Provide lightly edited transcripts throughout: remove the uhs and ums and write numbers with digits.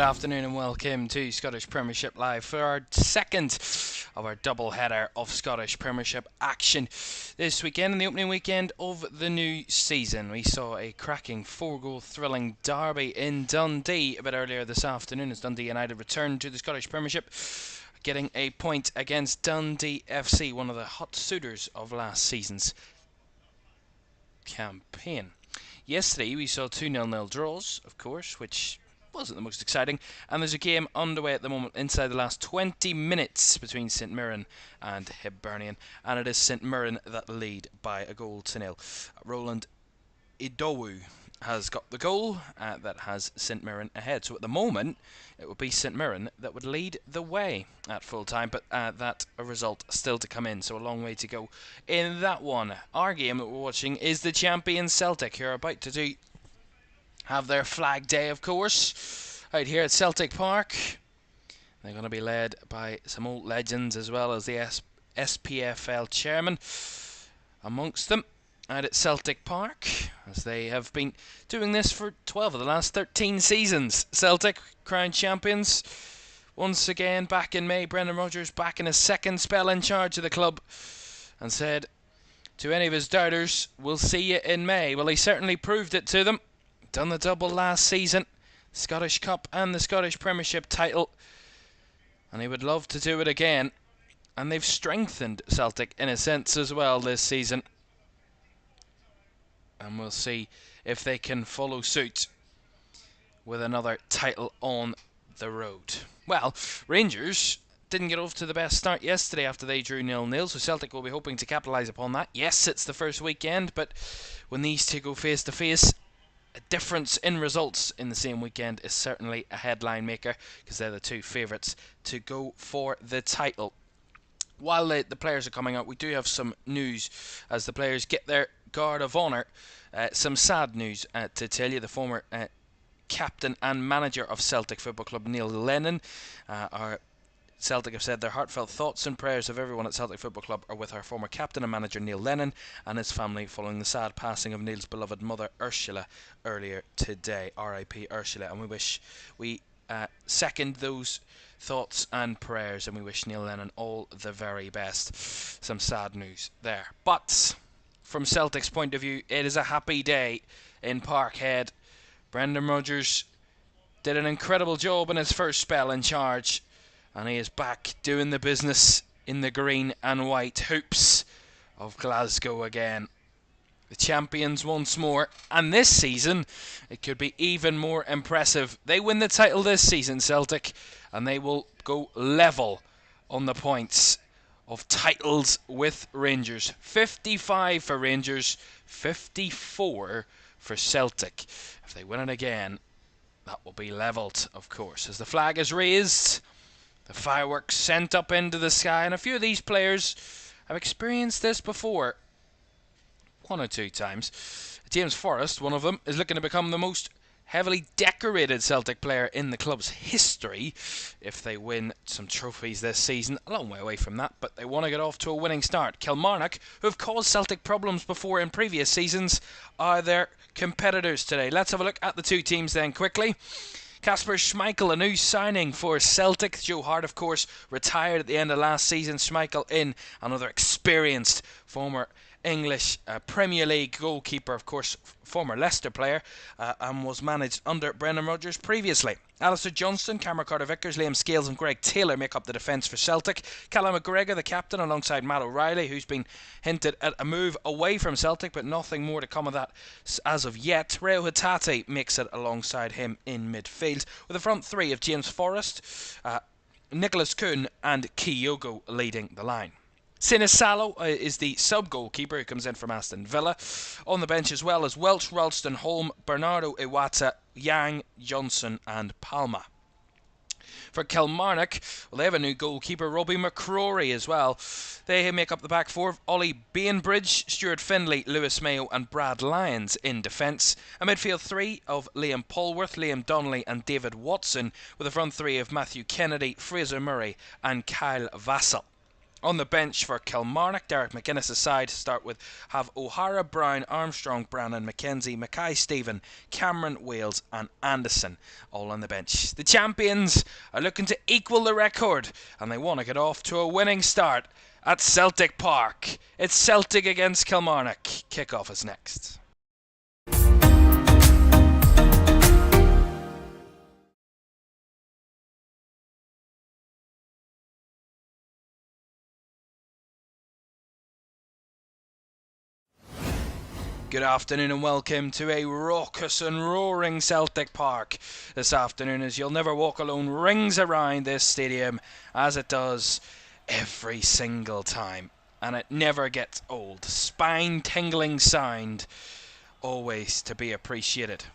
afternoon and welcome to Scottish Premiership Live for our second of our double header of Scottish Premiership action this weekend. In the opening weekend of the new season, we saw a cracking 4-goal thrilling derby in Dundee a bit earlier this afternoon as Dundee United returned to the Scottish Premiership, getting a point against Dundee FC, one of the hot suitors of last season's campaign. Yesterday we saw 2 0-0 draws, of course, which wasn't the most exciting, and there's a game underway at the moment inside the last 20 minutes between St Mirren and Hibernian, and it is St Mirren that lead by 1-0. Roland Idowu has got the goal that has St Mirren ahead, so at the moment it would be St Mirren that would lead the way at full time, but that a result still to come in, so a long way to go in that one. Our game that we're watching is the champion Celtic, who are about to have their flag day, of course, out here at Celtic Park. They're going to be led by some old legends as well as the SPFL chairman amongst them out at Celtic Park, as they have been doing this for 12 of the last 13 seasons. Celtic, crowned champions once again back in May. Brendan Rodgers back in his second spell in charge of the club, and said to any of his doubters, "We'll see you in May." Well, he certainly proved it to them. Done the double last season, Scottish Cup and the Scottish Premiership title, and he would love to do it again. And they've strengthened Celtic in a sense as well this season, and we'll see if they can follow suit with another title on the road. Well, Rangers didn't get off to the best start yesterday after they drew 0-0, so Celtic will be hoping to capitalise upon that. Yes, it's the first weekend, but when these two go face to face, a difference in results in the same weekend is certainly a headline maker, because they're the two favourites to go for the title. While the players are coming out, we do have some news as the players get their guard of honour. Some sad news to tell you. The former captain and manager of Celtic Football Club, Neil Lennon, Celtic have said their heartfelt thoughts and prayers of everyone at Celtic Football Club are with our former captain and manager Neil Lennon and his family following the sad passing of Neil's beloved mother Ursula earlier today. R.I.P. Ursula, and we second those thoughts and prayers, and we wish Neil Lennon all the very best. Some sad news there, but from Celtic's point of view, it is a happy day in Parkhead. Brendan Rodgers did an incredible job in his first spell in charge, and he is back doing the business in the green and white hoops of Glasgow again. The champions once more, and this season it could be even more impressive. They win the title this season, Celtic, and they will go level on the points of titles with Rangers. 55 for Rangers, 54 for Celtic. If they win it again, that will be levelled, of course, as the flag is raised. The fireworks sent up into the sky, and a few of these players have experienced this before, 1 or 2 times. James Forrest, one of them, is looking to become the most heavily decorated Celtic player in the club's history if they win some trophies this season. A long way away from that, but they want to get off to a winning start. Kilmarnock, who have caused Celtic problems before in previous seasons, are their competitors today. Let's have a look at the two teams then quickly. Kasper Schmeichel, a new signing for Celtic. Joe Hart, of course, retired at the end of last season. Schmeichel in, another experienced former English Premier League goalkeeper, of course, former Leicester player, and was managed under Brendan Rodgers previously. Alistair Johnston, Cameron Carter-Vickers, Liam Scales and Greg Taylor make up the defence for Celtic. Callum McGregor, the captain, alongside Matt O'Reilly, who's been hinted at a move away from Celtic, but nothing more to come of that as of yet. Reo Hatate makes it alongside him in midfield, with a front three of James Forrest, Nicholas Kuhn and Kyogo leading the line. Sinisalo is the sub-goalkeeper who comes in from Aston Villa. On the bench as well as Welch, Ralston, Holm, Bernardo Iwata, Yang, Johnson and Palma. For Kilmarnock, well, they have a new goalkeeper, Robbie McCrory, as well. They make up the back four of Ollie Bainbridge, Stuart Findlay, Lewis Mayo and Brad Lyons in defence. A midfield three of Liam Polworth, Liam Donnelly and David Watson, with a front three of Matthew Kennedy, Fraser Murray and Kyle Vassell. On the bench for Kilmarnock, Derek McInnes' side start with have O'Hara, Brown, Armstrong, Brannan, McKenzie, Mackay, Stephen, Cameron, Wales and Anderson all on the bench. The champions are looking to equal the record and they want to get off to a winning start at Celtic Park. It's Celtic against Kilmarnock. Kick-off is next. Good afternoon and welcome to a raucous and roaring Celtic Park this afternoon, as You'll Never Walk Alone rings around this stadium as it does every single time, and it never gets old. Spine-tingling sound, always to be appreciated.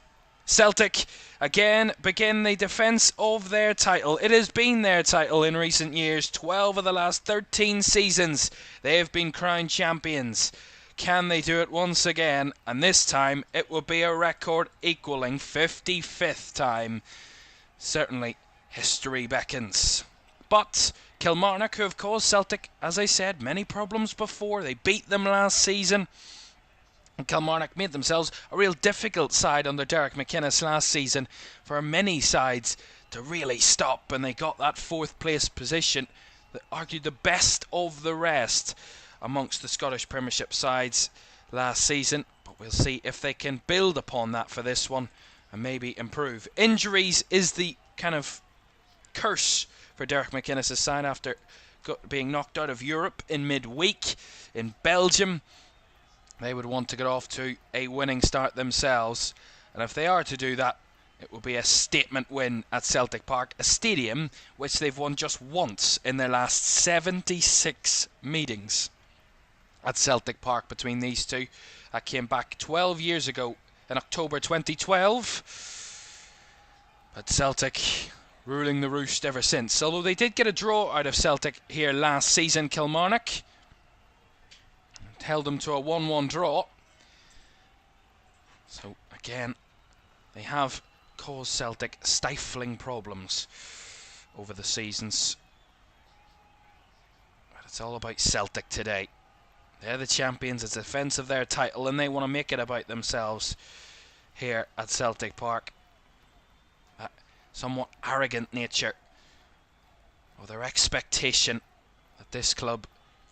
Celtic again begin the defence of their title. It has been their title in recent years. 12 of the last 13 seasons they have been crowned champions. Can they do it once again? And this time it will be a record equalling 55th time. Certainly history beckons. But Kilmarnock, who have caused Celtic, as I said, many problems before. They beat them last season. And Kilmarnock made themselves a real difficult side under Derek McInnes last season for many sides to really stop. And they got that 4th place position that argued the best of the rest amongst the Scottish Premiership sides last season, but we'll see if they can build upon that for this one and maybe improve. Injuries is the kind of curse for Derek McInnes' side after being knocked out of Europe in midweek in Belgium. They would want to get off to a winning start themselves, and if they are to do that, it will be a statement win at Celtic Park, a stadium which they've won just once in their last 76 meetings at Celtic Park between these two. That came back 12 years ago in October 2012. But Celtic ruling the roost ever since. Although they did get a draw out of Celtic here last season, Kilmarnock held them to a 1-1 draw. So again, they have caused Celtic stifling problems over the seasons. But it's all about Celtic today. They're the champions, it's the defence of their title, and they want to make it about themselves here at Celtic Park. That somewhat arrogant nature of their expectation that this club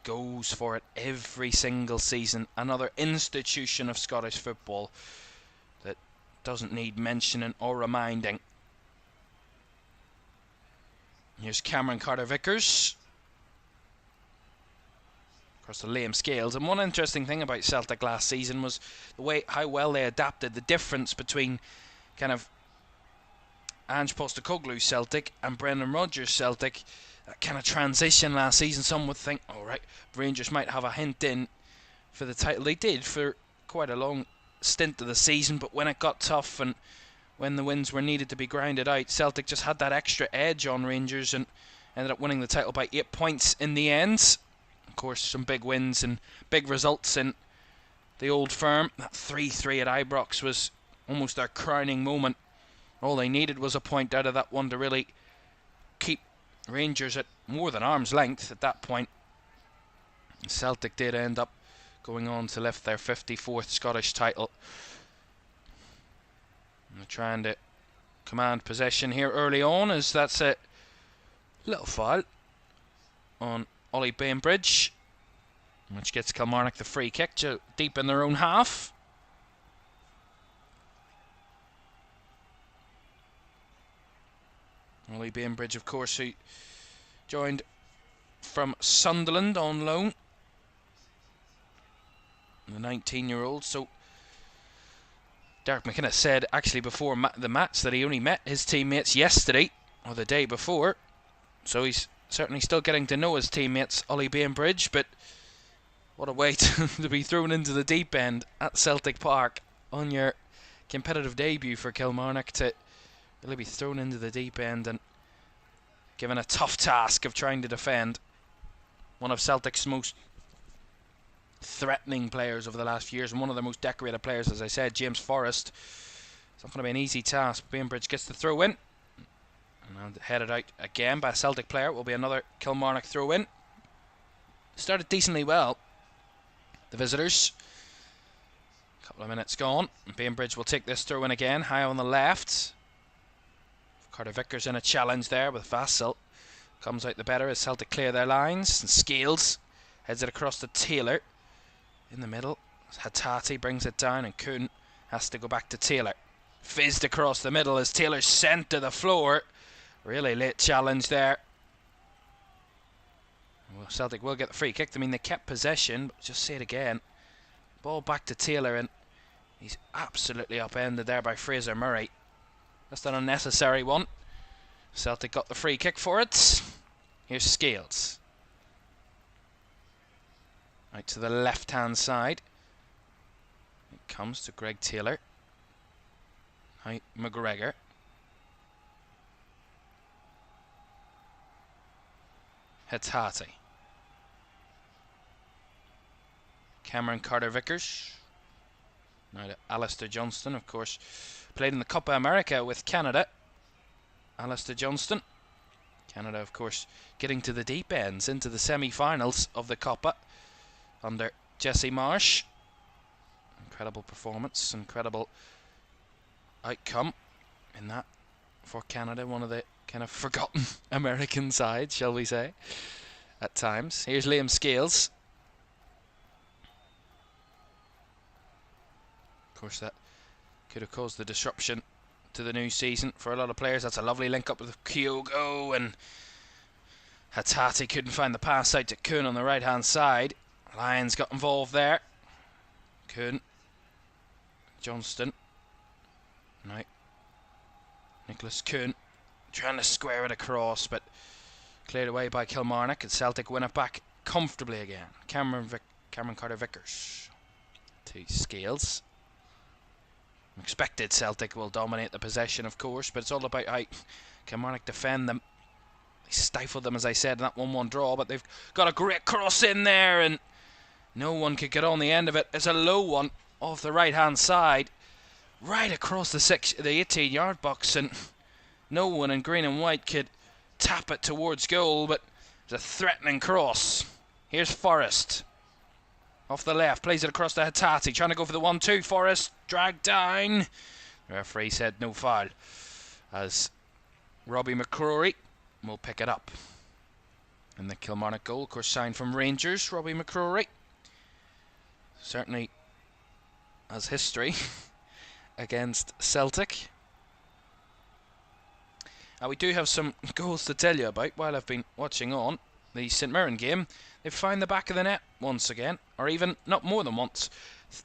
goes for it every single season. Another institution of Scottish football that doesn't need mentioning or reminding. Here's Cameron Carter-Vickers across the Liam scales. And one interesting thing about Celtic last season was how well they adapted. The difference between kind of Ange Postecoglou's Celtic and Brendan Rodgers' Celtic, that kind of transition last season. Some would think, alright, Rangers might have a hint in for the title. They did for quite a long stint of the season, but when it got tough and when the wins were needed to be grinded out, Celtic just had that extra edge on Rangers and ended up winning the title by 8 points in the end. Of course, some big wins and big results in the Old Firm. That 3-3 at Ibrox was almost their crowning moment. All they needed was a point out of that one to really keep Rangers at more than arm's length at that point. Celtic did end up going on to lift their 54th Scottish title. And they're trying to command possession here early on, as that's a little foul on Ollie Bainbridge, which gets Kilmarnock the free kick to deep in their own half. Ollie Bainbridge, of course, who joined from Sunderland on loan. The 19-year-old. So Derek McInnes said actually before the match that he only met his teammates yesterday or the day before. So he's certainly still getting to know his teammates, Ollie Bainbridge, but what a way to be thrown into the deep end at Celtic Park on your competitive debut for Kilmarnock, to really be thrown into the deep end and given a tough task of trying to defend one of Celtic's most threatening players over the last few years, and one of their most decorated players, as I said, James Forrest. It's not going to be an easy task. Bainbridge gets the throw in. And headed out again by a Celtic player. It will be another Kilmarnock throw in. started decently well. The visitors. Couple of minutes gone. Bainbridge will take this throw in again, high on the left. Carter Vickers in a challenge there with Vassell. Comes out the better as Celtic clear their lines. And Scales heads it across to Taylor. In the middle, Hattati brings it down and Kuhn has to go back to Taylor. Fizzed across the middle as Taylor's sent to the floor. Really late challenge there. Well, Celtic will get the free kick. I mean, they kept possession, but just say it again. Ball back to Taylor, and he's absolutely upended there by Fraser Murray. That's an unnecessary one. Celtic got the free kick for it. Here's Scales. Out to the left-hand side. It comes to Greg Taylor. Out McGregor. Hattati. Cameron Carter-Vickers. Now to Alistair Johnston, of course, played in the Copa America with Canada. Alistair Johnston. Canada, of course, getting to the deep ends, into the semi-finals of the Copa under Jesse Marsh. Incredible performance, incredible outcome in that for Canada. One of the kind of forgotten American sides, shall we say, at times. Here's Liam Scales. Of course, that could have caused the disruption to the new season for a lot of players. That's a lovely link up with Kyogo, and Hattati couldn't find the pass out to Kuhn on the right hand side. Lyons got involved there. Kuhn, Johnston, now Nicholas Kuhn trying to square it across, but cleared away by Kilmarnock, and Celtic win it back comfortably again. Cameron Carter-Vickers to Scales. Expected Celtic will dominate the possession, of course, but it's all about how Kilmarnock defend them. They stifled them, as I said, in that 1-1 draw, but they've got a great cross in there, and no one could get on the end of it. It's a low one off the right-hand side, right across the 18-yard box, and no one in green and white could tap it towards goal, but it's a threatening cross. Here's Forrest. Off the left, plays it across to Hattati, trying to go for the 1-2. Forrest dragged down. The referee said no foul, as Robbie McCrory will pick it up. And the Kilmarnock goal, of course, signed from Rangers, Robbie McCrory. Certainly has history against Celtic. We do have some goals to tell you about while I've been watching on the St Mirren game. They've found the back of the net once again, or even not more than once,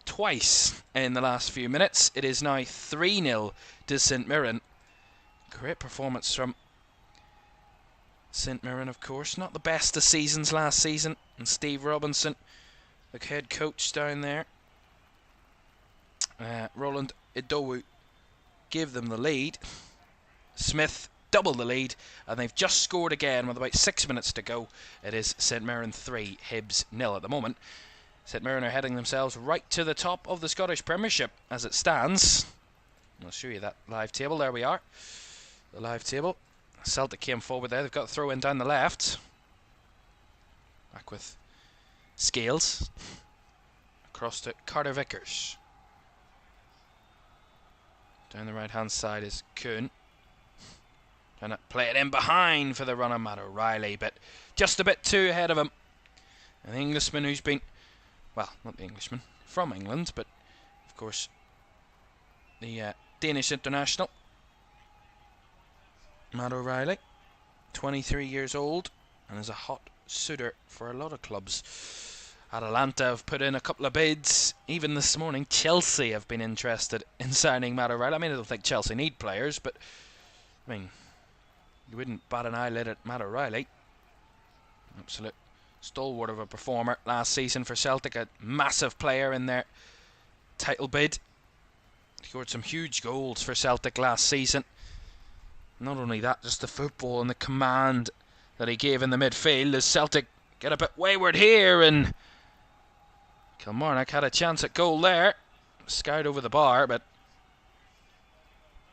twice in the last few minutes. It is now 3-0 to St Mirren. Great performance from St Mirren, of course. Not the best of seasons last season. And Steve Robinson, the head coach down there, Roland Idowu, gave them the lead. Smith doubled the lead, and they've just scored again with about 6 minutes to go. It is St Mirren 3, Hibs 0 at the moment. St Mirren are heading themselves right to the top of the Scottish Premiership as it stands. I'll show you that live table. There we are, the live table. Celtic came forward there. They've got a throw in down the left. Back with Scales. Across to Carter-Vickers. Down the right hand side is Kuhn. Trying to play it in behind for the runner, Matt O'Reilly, but just a bit too ahead of him. An Englishman who's been, well, not the Englishman, from England, but of course the Danish international, Matt O'Reilly, 23 years old, and is a hot suitor for a lot of clubs. Atalanta have put in a couple of bids. Even this morning, Chelsea have been interested in signing Matt O'Reilly. I mean, I don't think Chelsea need players, but I mean, you wouldn't bat an eyelid at Matt O'Reilly. Absolute stalwart of a performer last season for Celtic, a massive player in their title bid. He scored some huge goals for Celtic last season. Not only that, just the football and the command that he gave in the midfield as Celtic get a bit wayward here, and Kilmarnock had a chance at goal there. Skied over the bar, but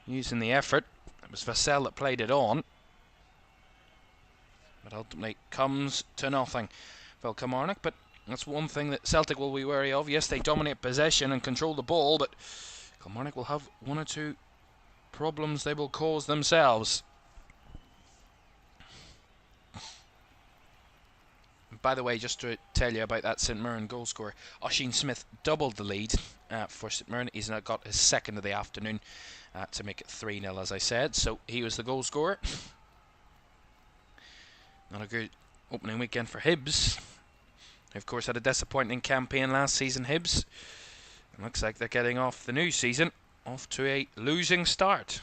using the effort, it was Vassell that played it on. But ultimately comes to nothing. Kilmarnock, but that's one thing that Celtic will be wary of. Yes, they dominate possession and control the ball, but Kilmarnock will have one or two problems they will cause themselves. By the way, just to tell you about that St Mirren goal scorer, Oisin Smith doubled the lead for St Mirren. He's now got his second of the afternoon to make it 3-0, as I said. So he was the goal scorer. Not a good opening weekend for Hibs. They, of course, had a disappointing campaign last season, Hibs. It looks like they're getting off the new season off to a losing start.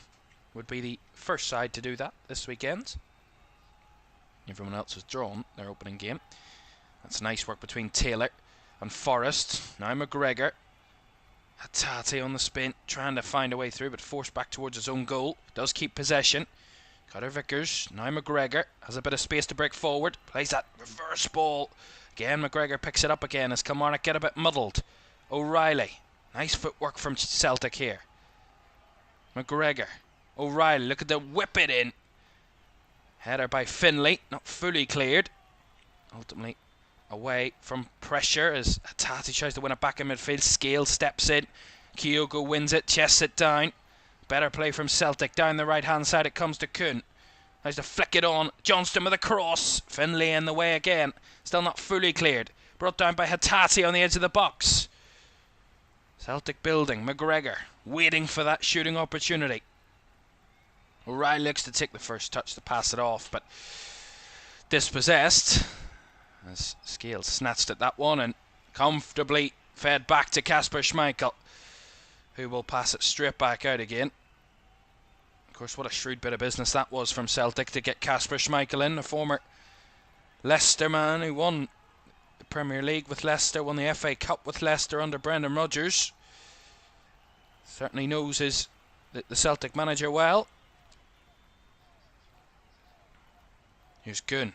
Would be the first side to do that this weekend. Everyone else has drawn their opening game. That's nice work between Taylor and Forrest. Now McGregor. Hatate on the spin, trying to find a way through, but forced back towards his own goal. Does keep possession. Carter Vickers. Now McGregor has a bit of space to break forward. Plays that reverse ball. Again, McGregor picks it up again as Kilmarnock get a bit muddled. O'Reilly. Nice footwork from Celtic here. McGregor. O'Reilly, look at the whip it in. Header by Finlay, not fully cleared. Ultimately away from pressure as Hatate tries to win it back in midfield. Scales steps in. Kyogo wins it, chests it down. Better play from Celtic. Down the right hand side it comes to Kuhn. Tries to flick it on. Johnston with a cross. Finlay in the way again. Still not fully cleared. Brought down by Hatate on the edge of the box. Celtic building. McGregor waiting for that shooting opportunity. O'Reilly looks to take the first touch to pass it off, but dispossessed as Scales snatched at that one and comfortably fed back to Kasper Schmeichel, who will pass it straight back out again. Of course, what a shrewd bit of business that was from Celtic to get Kasper Schmeichel in, a former Leicester man who won the Premier League with Leicester, won the FA Cup with Leicester under Brendan Rodgers. Certainly knows the Celtic manager well. Here's Kuhn.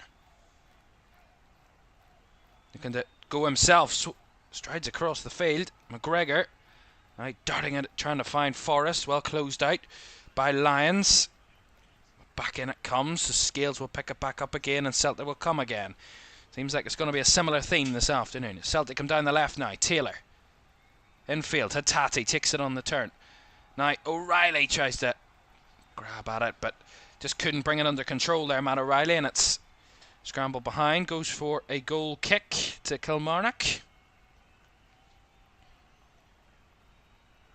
Looking to go himself. Strides across the field. McGregor. Now darting at it, trying to find Forrest. Well closed out by Lyons. Back in it comes. The Scales will pick it back up again and Celtic will come again. Seems like it's going to be a similar theme this afternoon. Celtic come down the left now. Taylor. Infield. Hatate takes it on the turn. Now O'Reilly tries to grab at it, but just couldn't bring it under control there, Matt O'Reilly, and it's scrambled behind. Goes for a goal kick to Kilmarnock.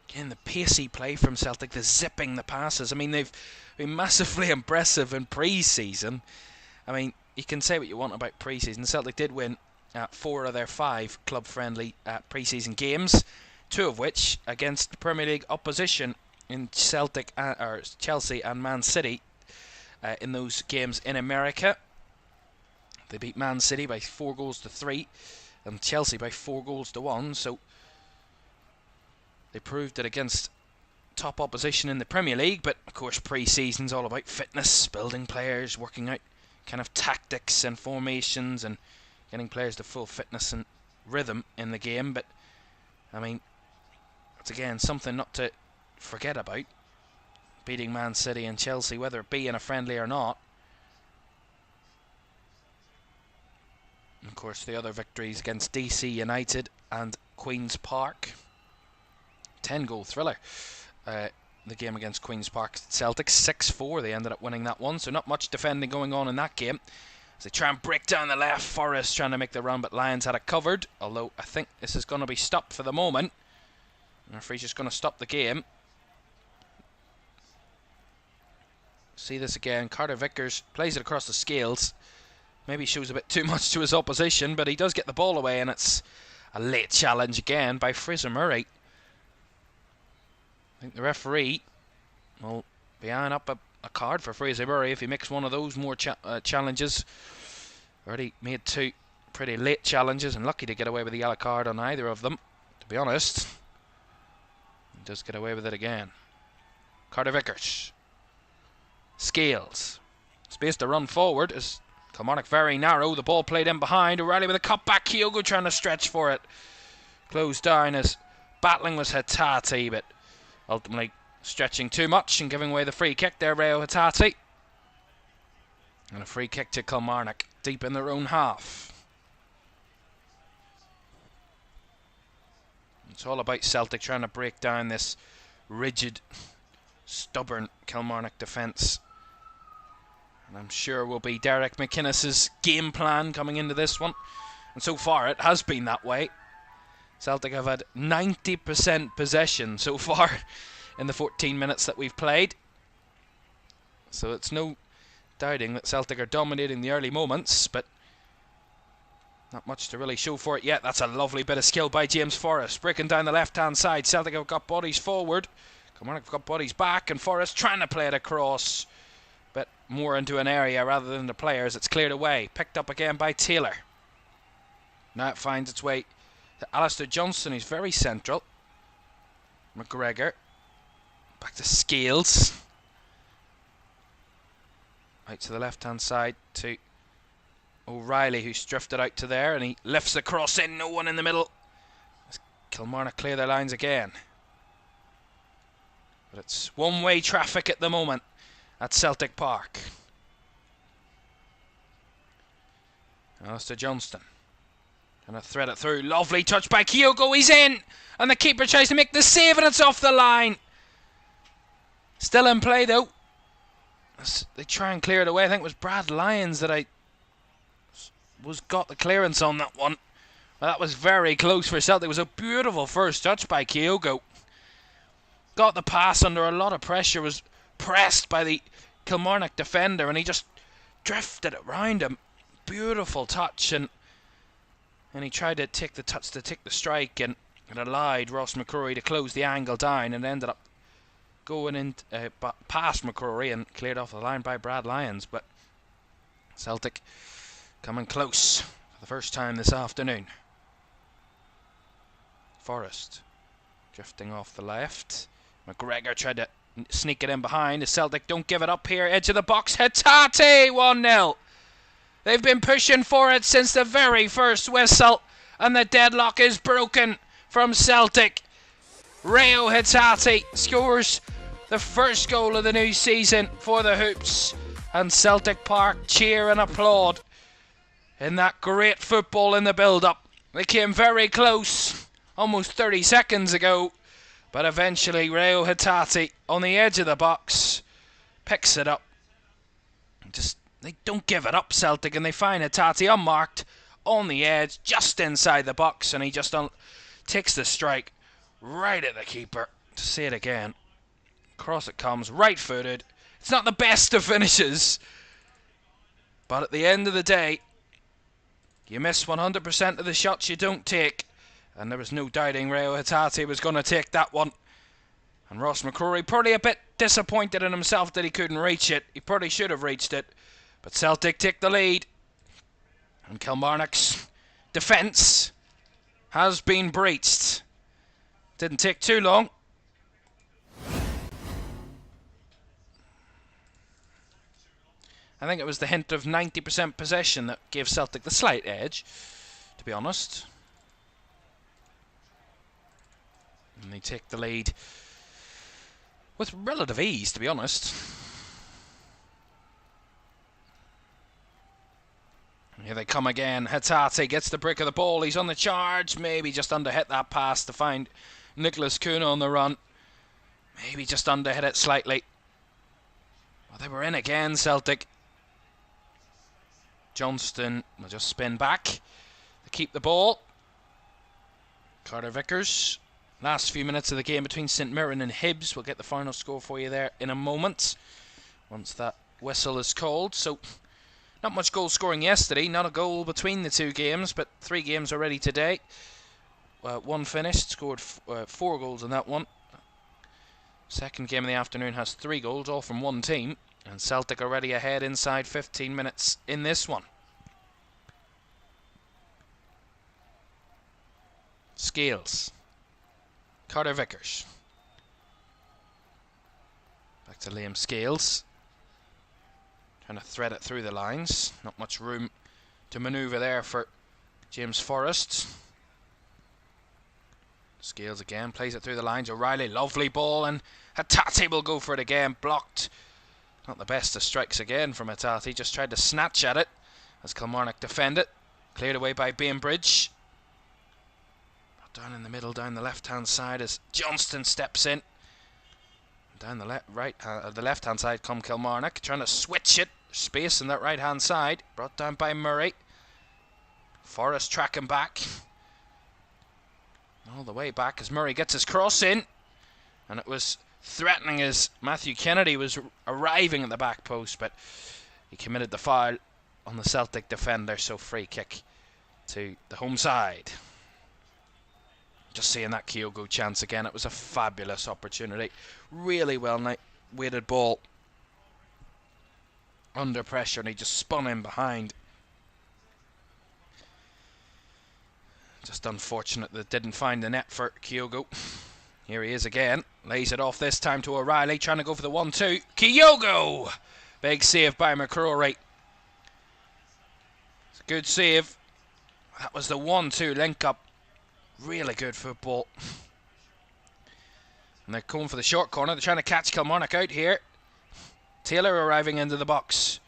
Again, the pacey play from Celtic, the zipping the passes. I mean, they've been massively impressive in pre-season. I mean, you can say what you want about pre-season. Celtic did win 4 of their 5 club-friendly pre-season games, 2 of which against Premier League opposition in Celtic or Chelsea and Man City. In those games in America, they beat Man City by 4-3 and Chelsea by 4-1, so they proved it against top opposition in the Premier League. But of course pre-season's all about fitness, building players, working out kind of tactics and formations and getting players to full fitness and rhythm in the game. But I mean, it's again something not to forget about. Beating Man City and Chelsea, whether it be in a friendly or not. And of course, the other victories against DC United and Queen's Park. 10-goal thriller. The game against Queen's Park Celtic, 6-4. They ended up winning that one, so not much defending going on in that game. As they try and break down the left, Forrest trying to make the run, but Lyons had it covered. Although I think this is going to be stopped for the moment. The referee's just going to stop the game. See this again. Carter Vickers plays it across the Scales. Maybe shows a bit too much to his opposition, but he does get the ball away, and it's a late challenge again by Fraser Murray. I think the referee will be eyeing up a card for Fraser Murray if he makes one of those more challenges. Already made 2 pretty late challenges, and lucky to get away with the yellow card on either of them, to be honest. He does get away with it again. Carter Vickers. Scales. Space to run forward as Kilmarnock very narrow. The ball played in behind. O'Reilly with a cut back. Kyogo trying to stretch for it. Closed down as battling was Hatate, but ultimately stretching too much and giving away the free kick there, Reo Hatate. And a free kick to Kilmarnock deep in their own half. It's all about Celtic trying to break down this rigid, stubborn Kilmarnock defence. And I'm sure will be Derek McInnes's game plan coming into this one. And so far it has been that way. Celtic have had 90% possession so far in the 14 minutes that we've played. So it's no doubting that Celtic are dominating the early moments, but not much to really show for it yet. That's a lovely bit of skill by James Forrest, breaking down the left-hand side. Celtic have got bodies forward. Kilmarnock have got bodies back, and Forrest trying to play it across, but more into an area rather than the players. It's cleared away, picked up again by Taylor. Now it finds its way to Alistair Johnston, who's very central. McGregor, back to Scales. Out to the left-hand side to O'Reilly, who's drifted out to there, and he lifts the cross in, no one in the middle. As Kilmarnock clear their lines again. But it's one-way traffic at the moment at Celtic Park. Alistair Johnston gonna thread it through. Lovely touch by Kyogo, he's in! And the keeper tries to make the save, and it's off the line. Still in play though. As they try and clear it away. I think it was Brad Lyons that got the clearance on that one. Well, that was very close for Celtic. It was a beautiful first touch by Kyogo. Got the pass under a lot of pressure, was pressed by the Kilmarnock defender, and he just drifted it round him. Beautiful touch, and he tried to take the touch to take the strike, and it allowed Ross McCrory to close the angle down, and ended up going in past McCrory and cleared off the line by Brad Lyons. But Celtic coming close for the first time this afternoon. Forrest drifting off the left. McGregor tried to sneak it in behind. The Celtic don't give it up here. Edge of the box. Hatate 1-0. They've been pushing for it since the very first whistle, and the deadlock is broken from Celtic. Reo Hatate scores the first goal of the new season for the Hoops, and Celtic Park cheer and applaud in that great football in the build-up. They came very close almost 30 seconds ago, but eventually Reo Hatate on the edge of the box picks it up. They don't give it up, Celtic, and they find Hatate unmarked on the edge just inside the box, and he just takes the strike right at the keeper. To say it again, across it comes, right-footed. It's not the best of finishes, but at the end of the day, you miss 100% of the shots you don't take, and there was no doubting Reo Hatate was going to take that one. And Ross McCrory probably a bit disappointed in himself that he couldn't reach it. He probably should have reached it, but Celtic take the lead, and Kilmarnock's defence has been breached. Didn't take too long. I think it was the hint of 90% possession that gave Celtic the slight edge, to be honest. And they take the lead with relative ease, to be honest. Here they come again. Hatate gets the break of the ball. He's on the charge. Maybe just underhit that pass to find Nicholas Kuna on the run. Maybe just underhit it slightly. Well, they were in again, Celtic. Johnston will just spin back to keep the ball. Carter Vickers. Last few minutes of the game between St Mirren and Hibs. We'll get the final score for you there in a moment, once that whistle is called. So, not much goal scoring yesterday, not a goal between the two games, but 3 games already today. One finished, scored 4 goals in that one. Second game of the afternoon has 3 goals, all from one team, and Celtic already ahead inside 15 minutes in this one. Scales. Carter Vickers. Back to Liam Scales. Trying to thread it through the lines. Not much room to manoeuvre there for James Forrest. Scales again, plays it through the lines. O'Reilly, lovely ball, and Hatate will go for it again. Blocked. Not the best of strikes again from Hatate. Just tried to snatch at it as Kilmarnock defend it. Cleared away by Bainbridge. Down in the middle, down the left-hand side as Johnston steps in. Down the the left-hand side come Kilmarnock, trying to switch it. Space in that right-hand side, brought down by Murray. Forrest tracking back. All the way back as Murray gets his cross in. And it was threatening as Matthew Kennedy was arriving at the back post, but he committed the foul on the Celtic defender, so free kick to the home side. Just seeing that Kyogo chance again, it was a fabulous opportunity. Really well weighted ball under pressure, and he just spun in behind. Just unfortunate that didn't find the net for Kyogo. Here he is again, lays it off this time to O'Reilly, trying to go for the 1-2. Kyogo! Big save by McCrory. It's a good save. That was the 1-2 link up. Really good football. And they're going for the short corner. They're trying to catch Kilmarnock out here. Taylor arriving into the box.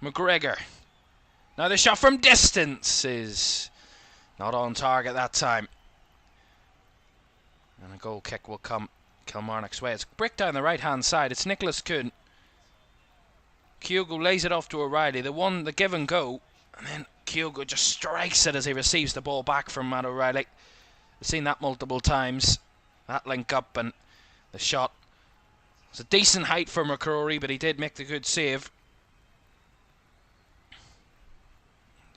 McGregor. Now the shot from distance is not on target that time. And a goal kick will come Kilmarnock's way. It's brick down the right hand side. It's Nicholas Kuhn. Kyogo lays it off to O'Reilly. The give and go. And then Kyogo just strikes it as he receives the ball back from Matt O'Reilly. We've seen that multiple times. That link up and the shot. It's a decent height for McCrory, but he did make the good save.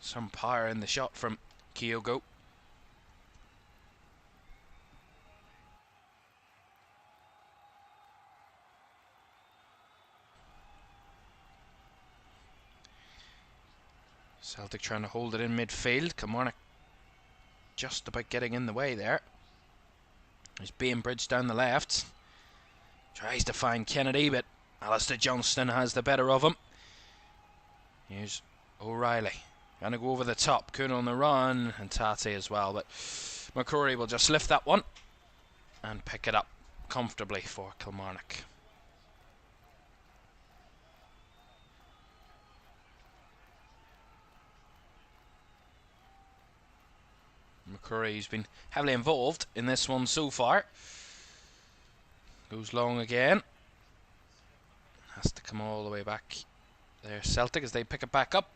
Some power in the shot from Kyogo. Celtic trying to hold it in midfield. Kilmarnock just about getting in the way there. There's Bainbridge down the left. Tries to find Kennedy, but Alistair Johnston has the better of him. Here's O'Reilly. Going to go over the top. Kuhn on the run, and Tate as well. But McCrory will just lift that one and pick it up comfortably for Kilmarnock. McCrory's been heavily involved in this one so far. Goes long again. Has to come all the way back there. Celtic as they pick it back up.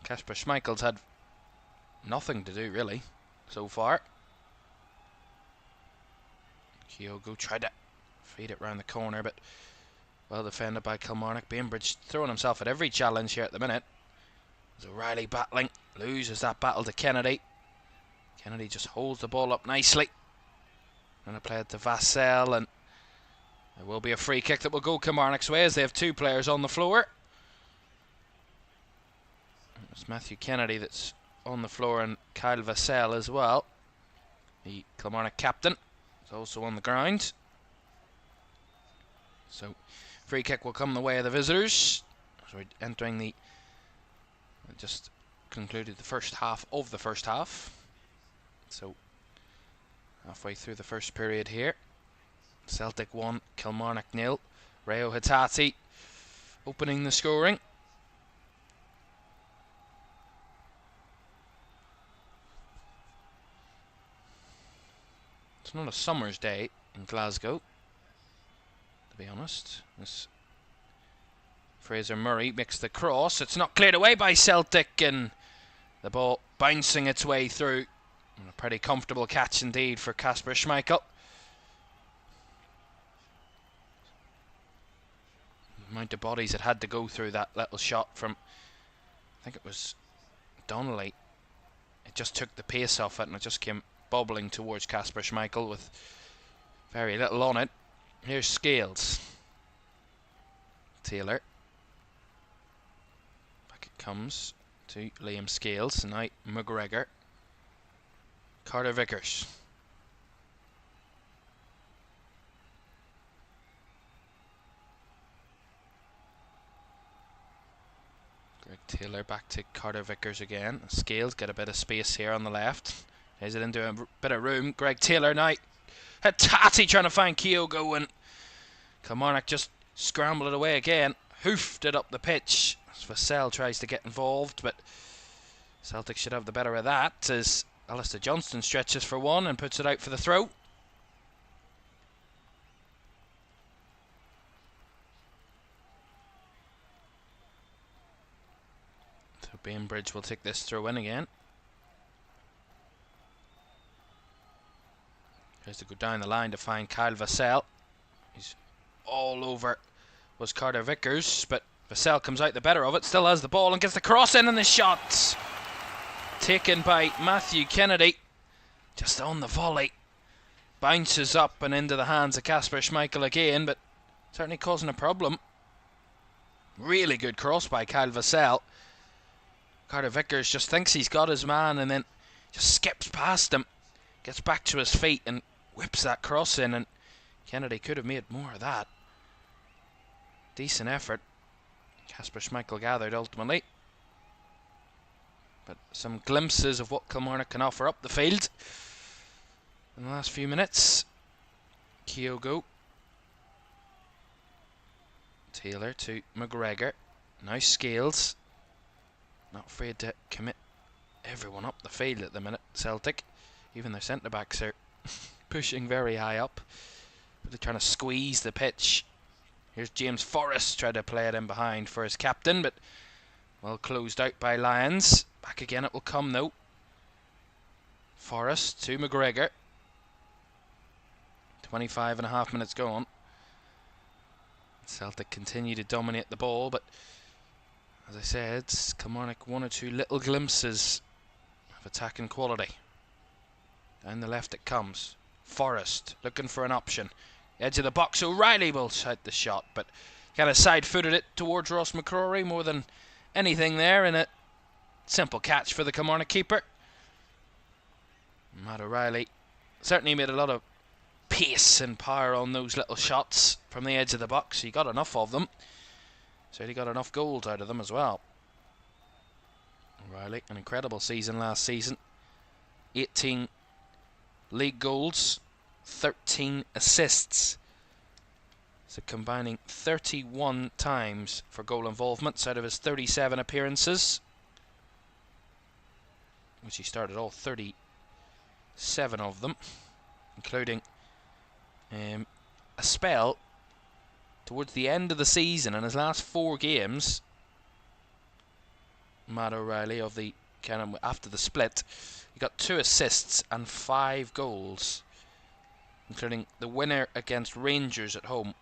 Kasper Schmeichel's had nothing to do really so far. Kyogo tried to feed it round the corner, but well defended by Kilmarnock. Bainbridge throwing himself at every challenge here at the minute. There's O'Reilly battling, loses that battle to Kennedy. Kennedy just holds the ball up nicely. Going to play it to Vassell, and there will be a free kick that will go Kilmarnock's way as they have two players on the floor. It's Matthew Kennedy that's on the floor, and Kyle Vassell as well. The Kilmarnock captain is also on the ground. So free kick will come the way of the visitors. So we're entering the just concluded the first half of the first half. So halfway through the first period here. Celtic 1, Kilmarnock 0. Reo Hatate opening the scoring. It's not a summer's day in Glasgow, to be honest. This Fraser Murray makes the cross. It's not cleared away by Celtic, and the ball bouncing its way through. And a pretty comfortable catch indeed for Kasper Schmeichel. The amount of bodies that had to go through that little shot from, I think it was Donnelly. It just took the pace off it, and it just came bobbling towards Kasper Schmeichel with very little on it. Here's Scales. Taylor. Comes to Liam Scales, and now McGregor. Carter Vickers. Greg Taylor back to Carter Vickers again. Scales get a bit of space here on the left. Is it into a bit of room? Greg Taylor now. Hatate trying to find Kyogo, and Kilmarnock just scrambled it away again. Hoofed it up the pitch. Vassell tries to get involved, but Celtic should have the better of that as Alistair Johnston stretches for one and puts it out for the throw. So Bainbridge will take this throw in again. Tries to go down the line to find Kyle Vassell. He's all over was Carter Vickers, but Vassell comes out the better of it, still has the ball and gets the cross in, and the shot taken by Matthew Kennedy just on the volley. Bounces up and into the hands of Kasper Schmeichel again, but certainly causing a problem. Really good cross by Kyle Vassell. Carter Vickers just thinks he's got his man and then just skips past him, gets back to his feet and whips that cross in, and Kennedy could have made more of that. Decent effort. Kasper Schmeichel gathered ultimately. But some glimpses of what Kilmarnock can offer up the field in the last few minutes. Kyogo. Taylor to McGregor. Now Scales. Not afraid to commit everyone up the field at the minute, Celtic. Even their centre-backs are pushing very high up. Really trying to squeeze the pitch. Here's James Forrest, trying to play it in behind for his captain, but well closed out by Lyons. Back again it will come though. Forrest to McGregor. 25.5 minutes gone. Celtic continue to dominate the ball, but as I said, Kilmarnock one or two little glimpses of attacking quality. Down the left it comes. Forrest looking for an option. Edge of the box, O'Reilly will shout the shot, but kind of side-footed it towards Ross McCrory more than anything there, and a simple catch for the Kilmarnock keeper. Matt O'Reilly certainly made a lot of pace and power on those little shots from the edge of the box. He got enough of them, so he got enough goals out of them as well. O'Reilly, an incredible season last season. 18 league goals, 13 assists. So combining 31 times for goal involvements out of his 37 appearances, which he started all 37 of them, including a spell towards the end of the season in his last 4 games. Matt O'Reilly of the kind of after the split, he got 2 assists and 5 goals, including the winner against Rangers at home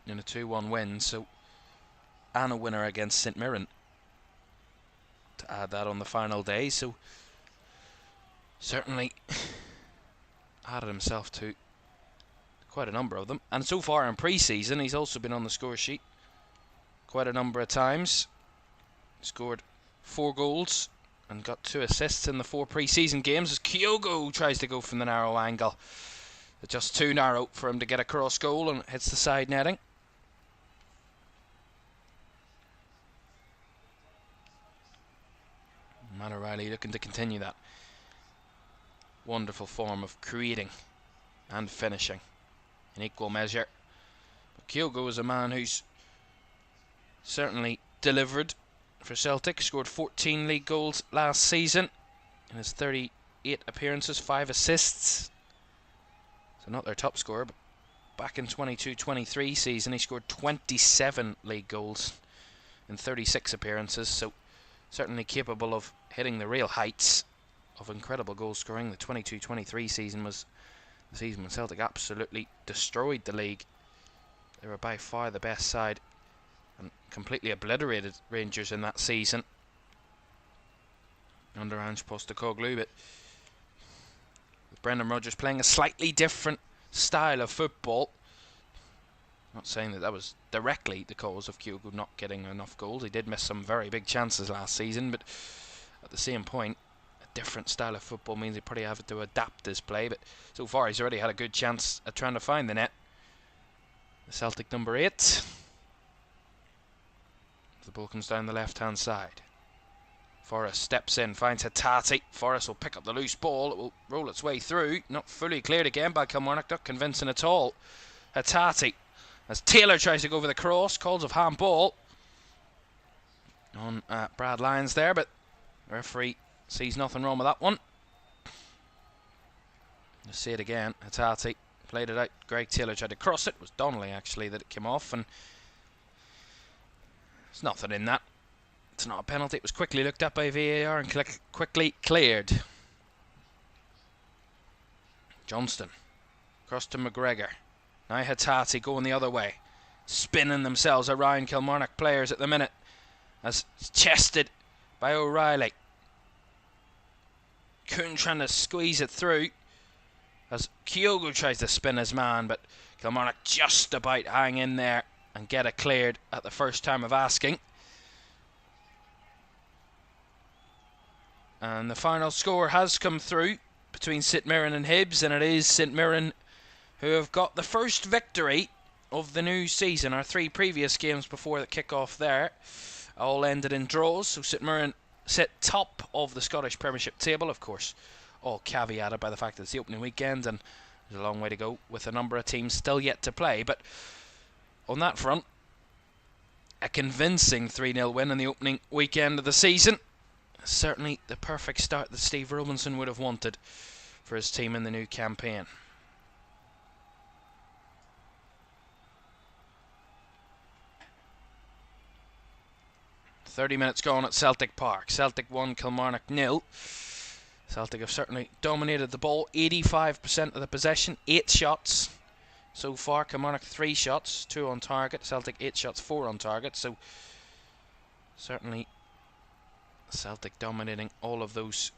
in a 2-1 win, so, and a winner against St Mirren to add that on the final day. So certainly added himself to quite a number of them, and so far in pre-season he's also been on the score sheet quite a number of times. Scored 4 goals and got 2 assists in the 4 pre-season games as Kyogo tries to go from the narrow angle. It's just too narrow for him to get a cross goal and hits the side netting. Matt O'Reilly looking to continue that wonderful form of creating and finishing in equal measure. But Kyogo is a man who's certainly delivered for Celtic. Scored 14 league goals last season in his 38 appearances, 5 assists. So not their top scorer, but back in 22-23 season he scored 27 league goals in 36 appearances, so certainly capable of hitting the real heights of incredible goal scoring. The 22-23 season was the season when Celtic absolutely destroyed the league. They were by far the best side and completely obliterated Rangers in that season under Ange Postecoglou. But with Brendan Rodgers playing a slightly different style of football, not saying that that was directly the cause of Kyogo not getting enough goals. He did miss some very big chances last season, but at the same point, a different style of football means he probably have to adapt his play. But so far he's already had a good chance at trying to find the net. The Celtic number 8. The ball comes down the left hand side. Forrest steps in, finds Hattati. Forrest will pick up the loose ball. It will roll its way through. Not fully cleared again by Kilmarnock. Not convincing at all. Hattati, as Taylor tries to go over the cross, calls of handball on Brad Lyons there, but the referee sees nothing wrong with that one. Let's see it again. Hattati played it out. Greg Taylor tried to cross it. It was Donnelly actually that it came off, and there's nothing in that. It's not a penalty. It was quickly looked at by VAR and quickly cleared. Johnston across to McGregor. Now Hattati going the other way, spinning themselves around Kilmarnock players at the minute, as chested by O'Reilly. Kuhn trying to squeeze it through as Kyogo tries to spin his man, but Kilmarnock just about hang in there and get it cleared at the first time of asking. And the final score has come through between St Mirren and Hibs, and it is St Mirren who have got the first victory of the new season. Our 3 previous games before the kick-off there all ended in draws, so St Mirren sit top of the Scottish Premiership table, of course, all caveated by the fact that it's the opening weekend and there's a long way to go with a number of teams still yet to play. But on that front, a convincing 3-0 win in the opening weekend of the season. Certainly the perfect start that Steve Robinson would have wanted for his team in the new campaign. "30 minutes gone at Celtic Park. Celtic 1, Kilmarnock 0. Celtic have certainly dominated the ball. 85% of the possession, 8 shots so far. Kilmarnock 3 shots, 2 on target. Celtic 8 shots, 4 on target. So certainly Celtic dominating all of those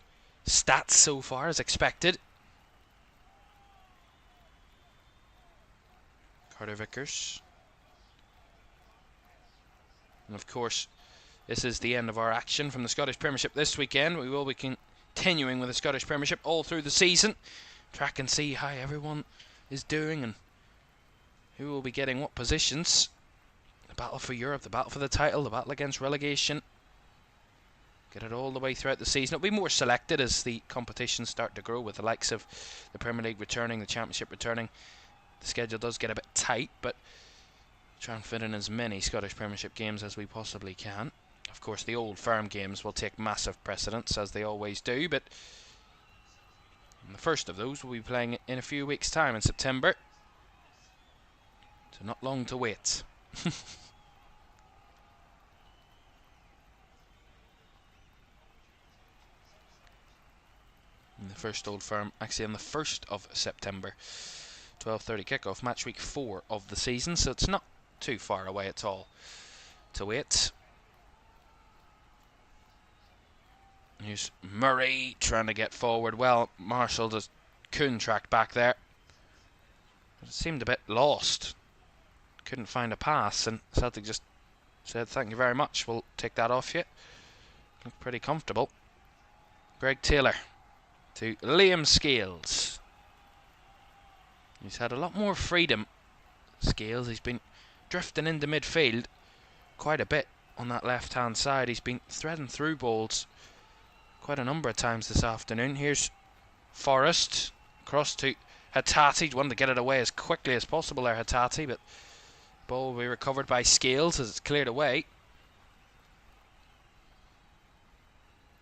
stats so far as expected. Carter Vickers. And of course, this is the end of our action from the Scottish Premiership this weekend. We will be continuing with the Scottish Premiership all through the season. Track and see how everyone is doing and who will be getting what positions. The battle for Europe, the battle for the title, the battle against relegation. Get it all the way throughout the season. It'll be more selected as the competitions start to grow, with the likes of the Premier League returning, the Championship returning. The schedule does get a bit tight, but try and fit in as many Scottish Premiership games as we possibly can. Of course, the old firm games will take massive precedence, as they always do, but the first of those will be playing in a few weeks' time in September. So not long to wait. In the first Old Firm, actually on the 1st of September, 12:30 kickoff, match week 4 of the season, so it's not too far away at all to wait. Here's Murray trying to get forward. Well, Marshall does Kuhn tracked back there. It seemed a bit lost. Couldn't find a pass, and Celtic just said, "Thank you very much, we'll take that off you." Looked pretty comfortable. Greg Taylor to Liam Scales. He's had a lot more freedom, Scales. He's been drifting into midfield quite a bit on that left-hand side. He's been threading through balls quite a number of times this afternoon. Here's Forrest, across to Hattati. Wanted to get it away as quickly as possible there, Hattati, but the ball will be recovered by Scales as it's cleared away.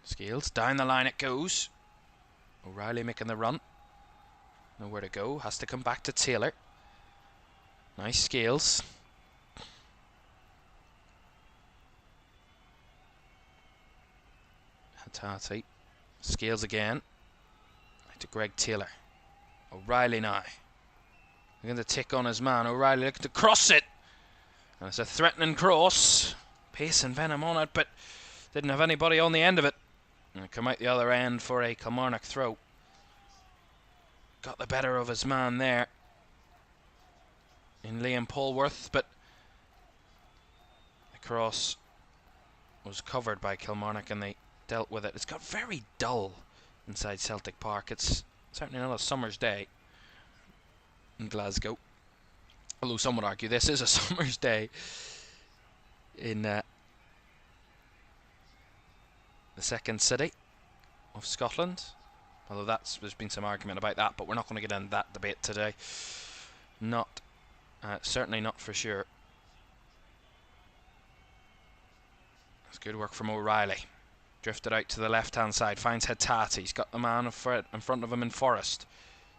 Scales, down the line it goes. O'Reilly making the run. Nowhere to go, has to come back to Taylor. Nice Scales. Hattati. Scales again. Back to Greg Taylor. O'Reilly now. Looking to tick on his man. O'Reilly looking to cross it. And it's a threatening cross. Pace and venom on it, but didn't have anybody on the end of it. And come out the other end for a Kilmarnock throw. Got the better of his man there in Liam Polworth, but the cross was covered by Kilmarnock and they dealt with it. It's got very dull inside Celtic Park. It's certainly not a summer's day in Glasgow, although some would argue this is a summer's day in the second city of Scotland, although there's been some argument about that, but we're not going to get into that debate today. Certainly not for sure. It's good work from O'Reilly. Drifted out to the left-hand side, finds Hattati. He's got the man in front of him in Forrest.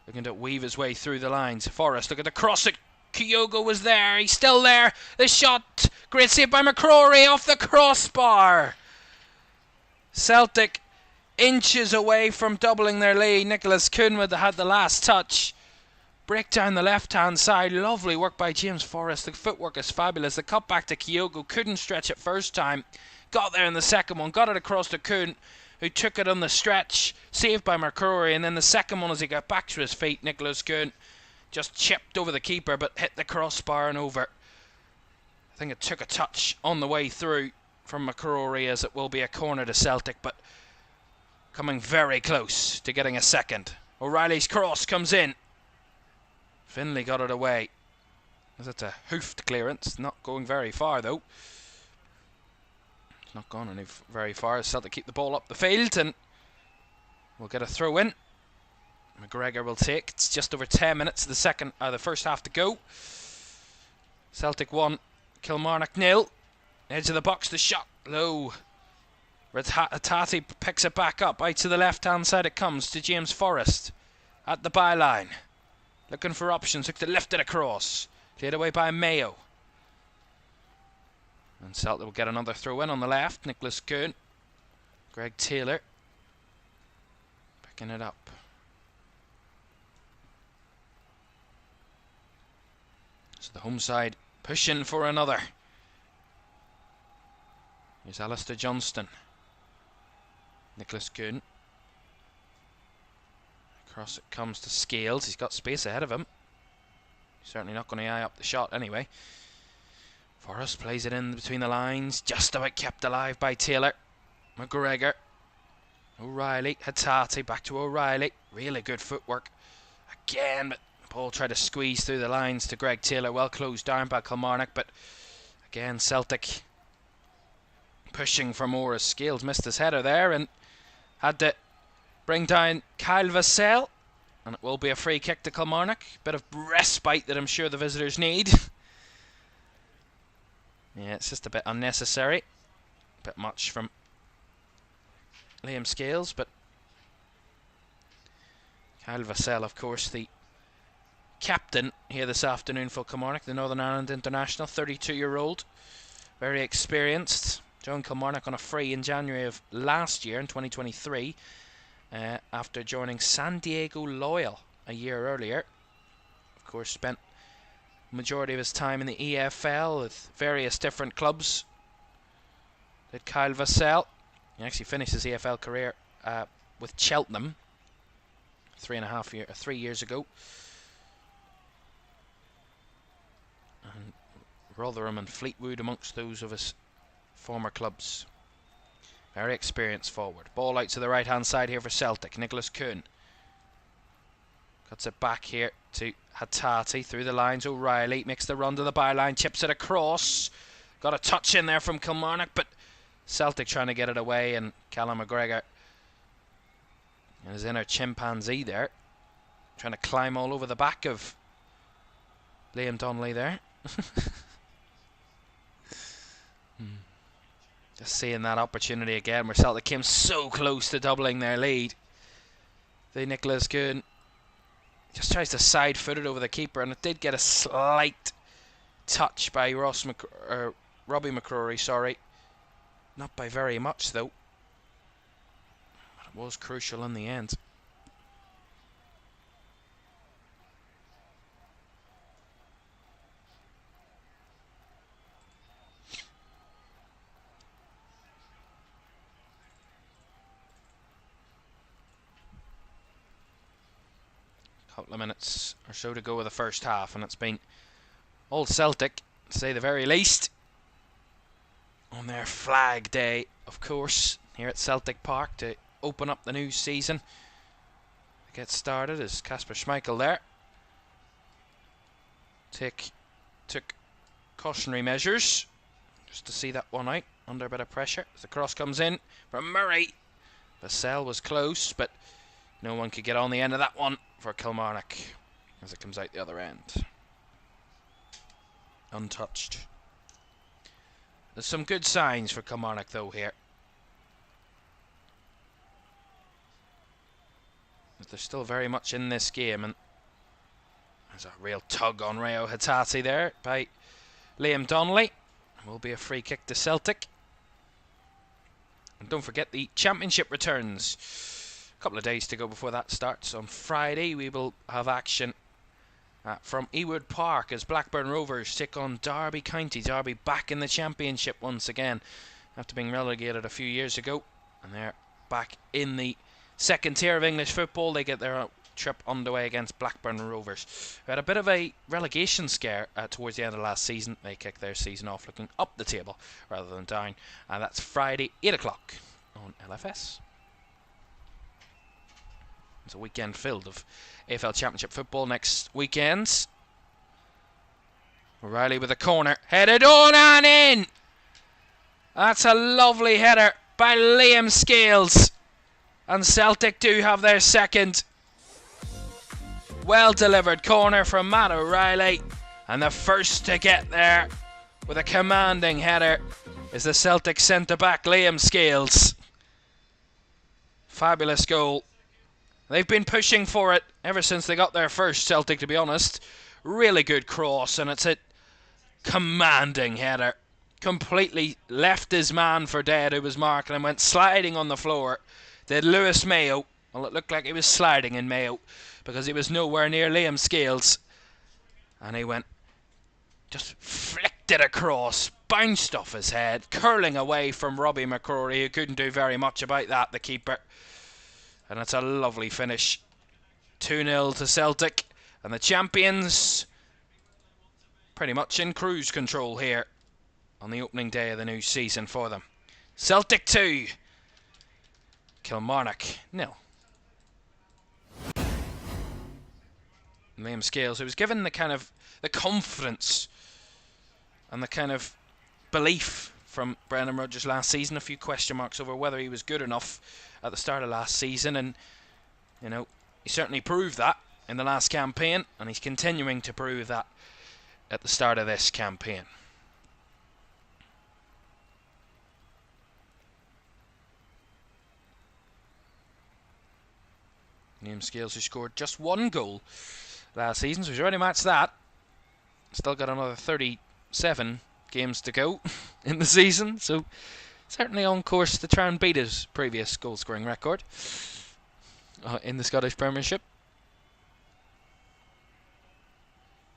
Looking to weave his way through the lines. Forrest, look at the cross. Kyogo was there. He's still there. The shot. Great save by McCrory off the crossbar. Celtic inches away from doubling their lead. Nicholas Kunwad had the last touch. Break down the left-hand side. Lovely work by James Forrest. The footwork is fabulous. The cut back to Kyogo. Couldn't stretch it first time. Got there in the second one. Got it across to Kuhn, who took it on the stretch. Saved by McCrory. And then the second one, as he got back to his feet, Nicholas Kuhn just chipped over the keeper, but hit the crossbar and over. I think it took a touch on the way through from McCrory, as it will be a corner to Celtic, but coming very close to getting a second. O'Reilly's cross comes in. Finlay got it away. That's a hoofed clearance. Not going very far, though. It's not gone any very far. Celtic keep the ball up the field, and we'll get a throw in. McGregor will take. It's just over 10 minutes of the first half to go. Celtic 1, Kilmarnock 0. Edge of the box, the shot low. Hattati picks it back up. Out to the left-hand side it comes to James Forrest at the byline. Looking for options. Look to lift it across. Cleared away by Mayo. And Celtic will get another throw in on the left. Nicholas Kuhn. Greg Taylor picking it up. So the home side pushing for another. Here's Alistair Johnston. Nicholas Kuhn. Across it comes to Scales. He's got space ahead of him. Certainly not going to eye up the shot anyway. Forrest plays it in between the lines. Just about kept alive by Taylor. McGregor. O'Reilly. Hattati. Back to O'Reilly. Really good footwork. Again, but Paul tried to squeeze through the lines to Greg Taylor. Well closed down by Kilmarnock, but again Celtic pushing for more as Scales missed his header there and had to bring down Kyle Vassell, and it will be a free kick to Kilmarnock. Bit of respite that I'm sure the visitors need. Yeah, it's just a bit unnecessary. A bit much from Liam Scales, but Kyle Vassell, of course, the captain here this afternoon for Kilmarnock, the Northern Ireland international, 32-year-old, very experienced. Joined Kilmarnock on a free in January of last year, in 2023, after joining San Diego Loyal a year earlier. Of course, spent the majority of his time in the EFL with various different clubs. Did Kyle Vassell. He actually finished his EFL career with Cheltenham 3 years ago. And Rotherham and Fleetwood amongst those of his former clubs. Very experienced forward. Ball out to the right hand side here for Celtic. Nicholas Kuhn cuts it back here to Hattati through the lines. O'Reilly makes the run to the byline, chips it across. Got a touch in there from Kilmarnock, but Celtic trying to get it away, and Callum McGregor and his inner chimpanzee there trying to climb all over the back of Liam Donnelly there. Just seeing that opportunity again where Celtic came so close to doubling their lead. The Nicholas Kuhn just tries to side-foot it over the keeper, and it did get a slight touch by Robbie McCrory, sorry. Not by very much though. But it was crucial in the end. Couple of minutes or so to go with the first half, and it's been old Celtic, to say the very least, on their flag day, of course, here at Celtic Park to open up the new season. To get started is Kasper Schmeichel there. Took cautionary measures just to see that one out under a bit of pressure. As the cross comes in from Murray. Vassell was close, but no one could get on the end of that one for Kilmarnock as it comes out the other end. Untouched. There's some good signs for Kilmarnock though here. But they're still very much in this game, and there's a real tug on Reo Hatate there by Liam Donnelly. Will be a free kick to Celtic. And don't forget the Championship returns. A couple of days to go before that starts. On Friday we will have action from Ewood Park as Blackburn Rovers take on Derby County. Derby back in the Championship once again after being relegated a few years ago, and they're back in the second tier of English football. They get their trip underway against Blackburn Rovers, who had a bit of a relegation scare towards the end of last season. They kicked their season off looking up the table rather than down, and that's Friday 8 o'clock on LFS. It's a weekend filled of AFL Championship football next weekend. O'Reilly with a corner, headed on and in. That's a lovely header by Liam Scales, and Celtic do have their second. Well delivered corner from Matt O'Reilly, and the first to get there with a commanding header is the Celtic centre-back Liam Scales. Fabulous goal. They've been pushing for it ever since they got there first, Celtic, to be honest. Really good cross, and it's a commanding header. Completely left his man for dead who was marking and went sliding on the floor. Did Lewis Mayo. Well, it looked like he was sliding in Mayo because he was nowhere near Liam Scales. And he went, just flicked it across, bounced off his head, curling away from Robbie McCrory, who couldn't do very much about that, the keeper. And it's a lovely finish. 2-0 to Celtic. And the champions pretty much in cruise control here on the opening day of the new season for them. Celtic 2. Kilmarnock 0. Liam Scales, who was given the kind of the confidence and the kind of belief from Brendan Rodgers last season. A few question marks over whether he was good enough at the start of last season, and you know, he certainly proved that in the last campaign, and he's continuing to prove that at the start of this campaign. Liam Scales, who scored just one goal last season, so he's already matched that. Still got another 37 games to go in the season, so certainly on course to try and beat his previous goal scoring record in the Scottish Premiership.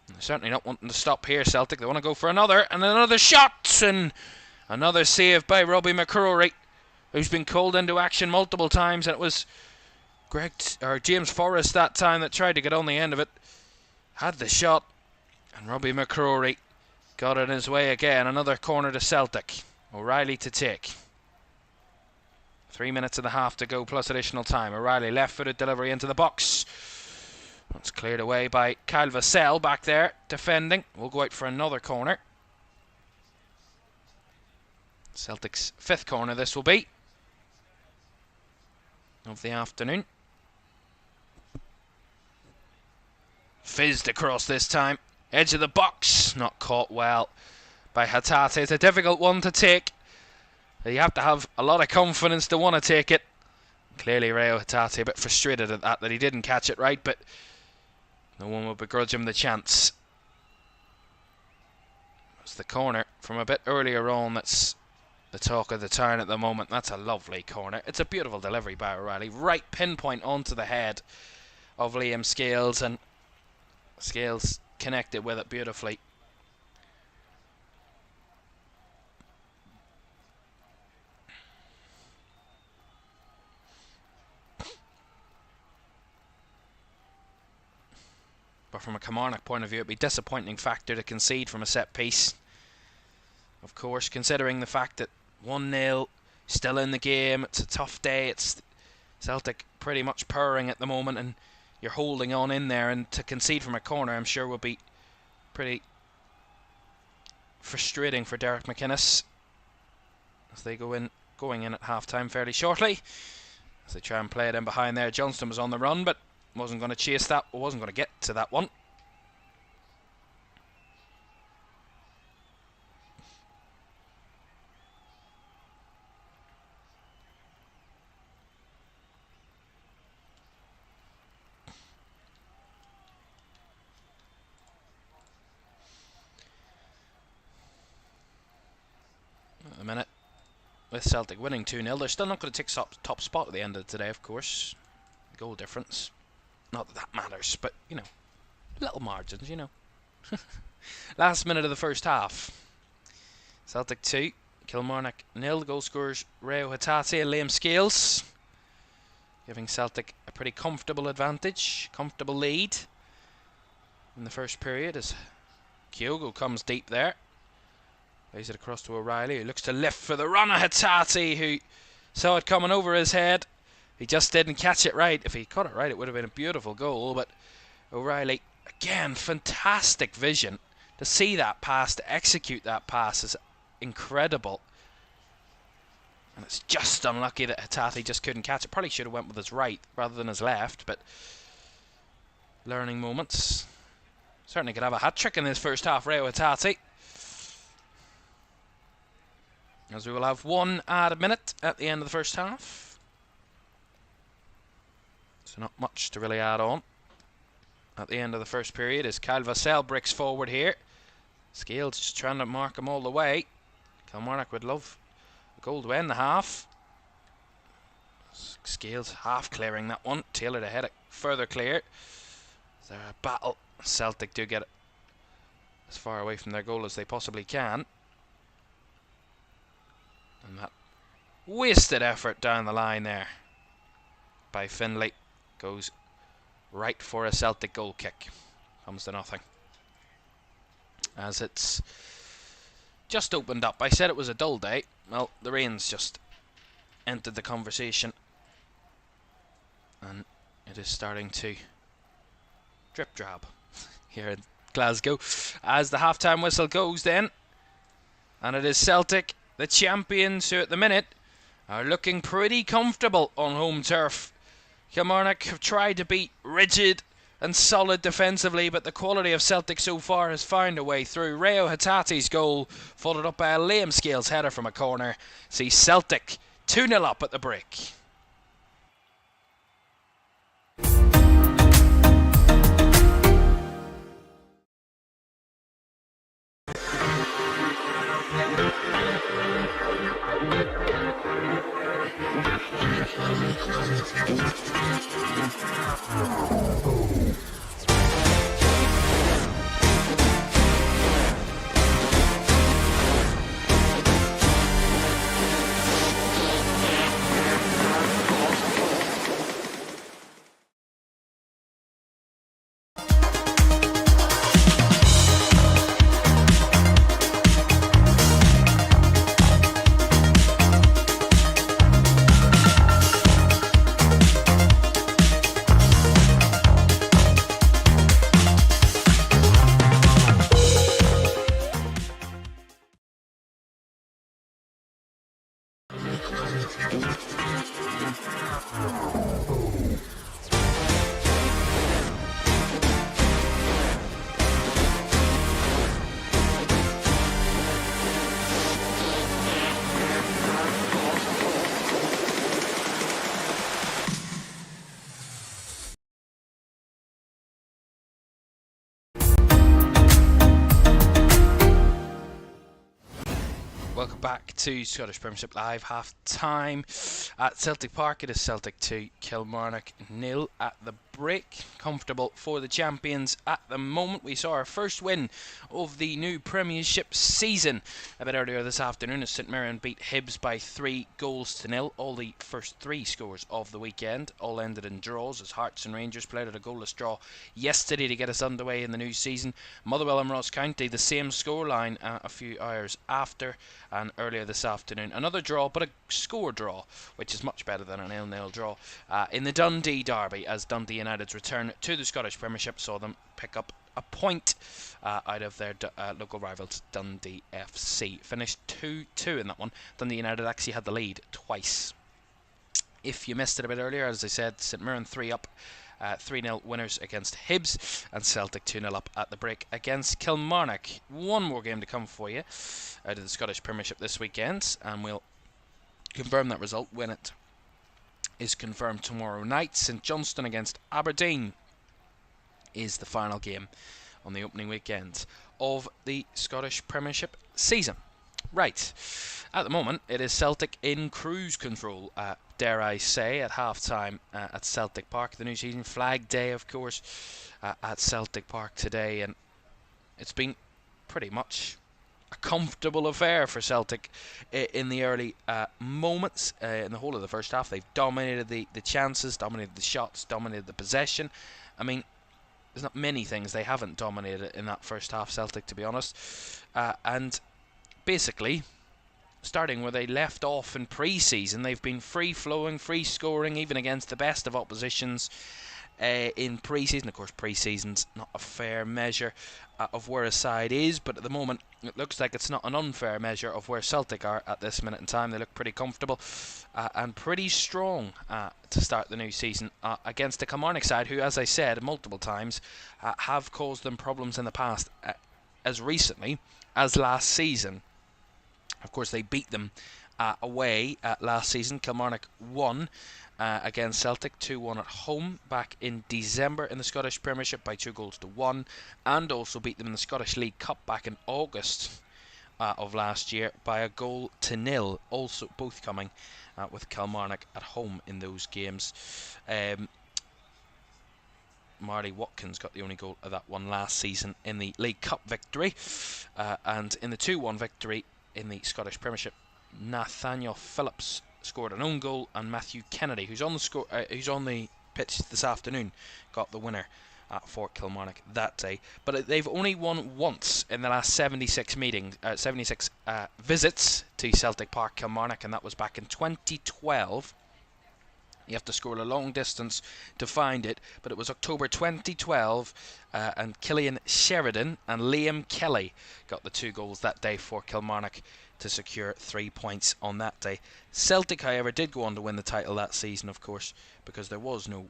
They're certainly not wanting to stop here, Celtic. They want to go for another, and another shot, and another save by Robbie McCrory, who's been called into action multiple times, and it was James Forrest that time that tried to get on the end of it. Had the shot, and Robbie McCrory got it in his way again. Another corner to Celtic. O'Reilly to take. 3 minutes and a half to go plus additional time. O'Reilly left-footed delivery into the box. That's cleared away by Kyle Vassell back there defending. We'll go out for another corner. Celtic's fifth corner this will be of the afternoon. Fizzed across this time. Edge of the box. Not caught well by Hatate. It's a difficult one to take. You have to have a lot of confidence to want to take it. Clearly Reo Hatate a bit frustrated at that he didn't catch it right, but no one will begrudge him the chance. It's the corner from a bit earlier on that's the talk of the town at the moment. That's a lovely corner. It's a beautiful delivery by O'Reilly. Right pinpoint onto the head of Liam Scales, and Scales connected with it beautifully. But from a Kilmarnock point of view, it'd be a disappointing factor to concede from a set piece. Of course, considering the fact that 1-0, still in the game, it's a tough day, it's Celtic pretty much purring at the moment, and you're holding on in there, and to concede from a corner I'm sure will be pretty frustrating for Derek McInnes as they going in at half-time fairly shortly, as they try and play it in behind there. Johnston was on the run but wasn't going to chase that, or wasn't going to get to that one. with Celtic winning 2-0. They're still not going to take top spot at the end of today, of course. Goal difference. Not that that matters, but, you know, little margins, you know. Last minute of the first half. Celtic 2, Kilmarnock 0. Goal scorers Reo Hatate and Liam Scales, giving Celtic a pretty comfortable advantage, comfortable lead in the first period as Kyogo comes deep there. Plays it across to O'Reilly, who looks to lift for the runner. Hatate, who saw it coming over his head. He just didn't catch it right. If he caught it right, it would have been a beautiful goal. But O'Reilly, again, fantastic vision. To see that pass, to execute that pass is incredible. And it's just unlucky that Hatate just couldn't catch it. Probably should have went with his right rather than his left. But learning moments. Certainly could have a hat-trick in this first half, Reo Hatate. As we will have one added minute at the end of the first half. So not much to really add on. At the end of the first period as Kyle Vassell bricks forward here. Scales just trying to mark him all the way. Kilmarnock would love a goal to end the half. Scales half clearing that one. Taylor to head it further clear. Is there a battle? Celtic do get it as far away from their goal as they possibly can. And that wasted effort down the line there by Findlay goes right for a Celtic goal kick. Comes to nothing. As it's just opened up. I said it was a dull day. Well, the rain's just entered the conversation. And it is starting to drip drab here in Glasgow. As the halftime whistle goes then. And it is Celtic, the champions, who at the minute are looking pretty comfortable on home turf. Kilmarnock have tried to be rigid and solid defensively, but the quality of Celtic so far has found a way through. Reo Hatate's goal, followed up by a Liam Scales header from a corner, sees Celtic 2-0 up at the break. Welcome back to Scottish Premiership Live, half time at Celtic Park. It is Celtic 2, Kilmarnock 0 at the break. Comfortable for the champions at the moment. We saw our first win of the new Premiership season a bit earlier this afternoon as St Mirren beat Hibs by 3-0. All the first three scores of the weekend all ended in draws as Hearts and Rangers played at a goalless draw yesterday to get us underway in the new season. Motherwell and Ross County the same scoreline a few hours after. And earlier this afternoon, another draw, but a score draw, which is much better than a 0-0 draw in the Dundee derby, as Dundee United's return to the Scottish Premiership saw them pick up a point out of their local rivals Dundee FC. Finished 2-2 in that one. Dundee United actually had the lead twice. If you missed it a bit earlier, as I said, St Mirren 3 up. 3-0 winners against Hibs, and Celtic 2-0 up at the break against Kilmarnock. One more game to come for you out of the Scottish Premiership this weekend, and we'll confirm that result when it is confirmed tomorrow night. St Johnstone against Aberdeen is the final game on the opening weekend of the Scottish Premiership season. Right, at the moment it is Celtic in cruise control, dare I say, at half-time at Celtic Park. The new season, Flag Day of course, at Celtic Park today, and it's been pretty much a comfortable affair for Celtic in the early moments. In the whole of the first half, they've dominated the chances, dominated the shots, dominated the possession. I mean, there's not many things they haven't dominated in that first half, Celtic, to be honest. And basically, starting where they left off in pre-season, they've been free-flowing, free-scoring, even against the best of oppositions in pre-season. Of course, pre-season's not a fair measure of where a side is, but at the moment it looks like it's not an unfair measure of where Celtic are at this minute in time. They look pretty comfortable and pretty strong to start the new season against a Kilmarnock side who, as I said multiple times, have caused them problems in the past, as recently as last season. Of course, they beat them away last season. Kilmarnock won against Celtic 2-1 at home back in December in the Scottish Premiership by 2-1, and also beat them in the Scottish League Cup back in August of last year by 1-0, also both coming with Kilmarnock at home in those games. Marley Watkins got the only goal of that one last season in the League Cup victory, and in the 2-1 victory in the Scottish Premiership, Nathaniel Phillips scored an own goal, and Matthew Kennedy, who's on the pitch this afternoon, got the winner for Kilmarnock that day. But they've only won once in the last 76 visits to Celtic Park, Kilmarnock, and that was back in 2012. You have to score a long distance to find it, but it was October 2012, and Killian Sheridan and Liam Kelly got the 2 goals that day for Kilmarnock to secure 3 points on that day. Celtic, however, did go on to win the title that season, of course, because there was no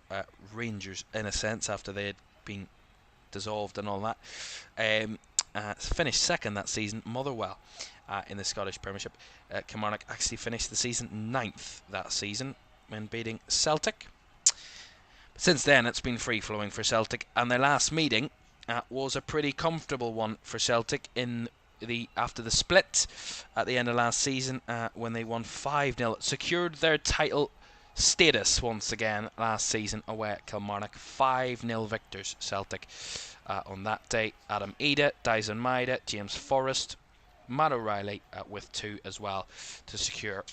Rangers, in a sense, after they had been dissolved and all that. Finished second that season, Motherwell, in the Scottish Premiership. Kilmarnock actually finished the season 9th that season when beating Celtic. Since then, it's been free-flowing for Celtic, and their last meeting was a pretty comfortable one for Celtic after the split at the end of last season, when they won 5-0, secured their title status once again last season away at Kilmarnock. 5-0 victors, Celtic, on that day. Adam Ida, Dyson Maida, James Forrest, Matt O'Reilly with 2 as well to secure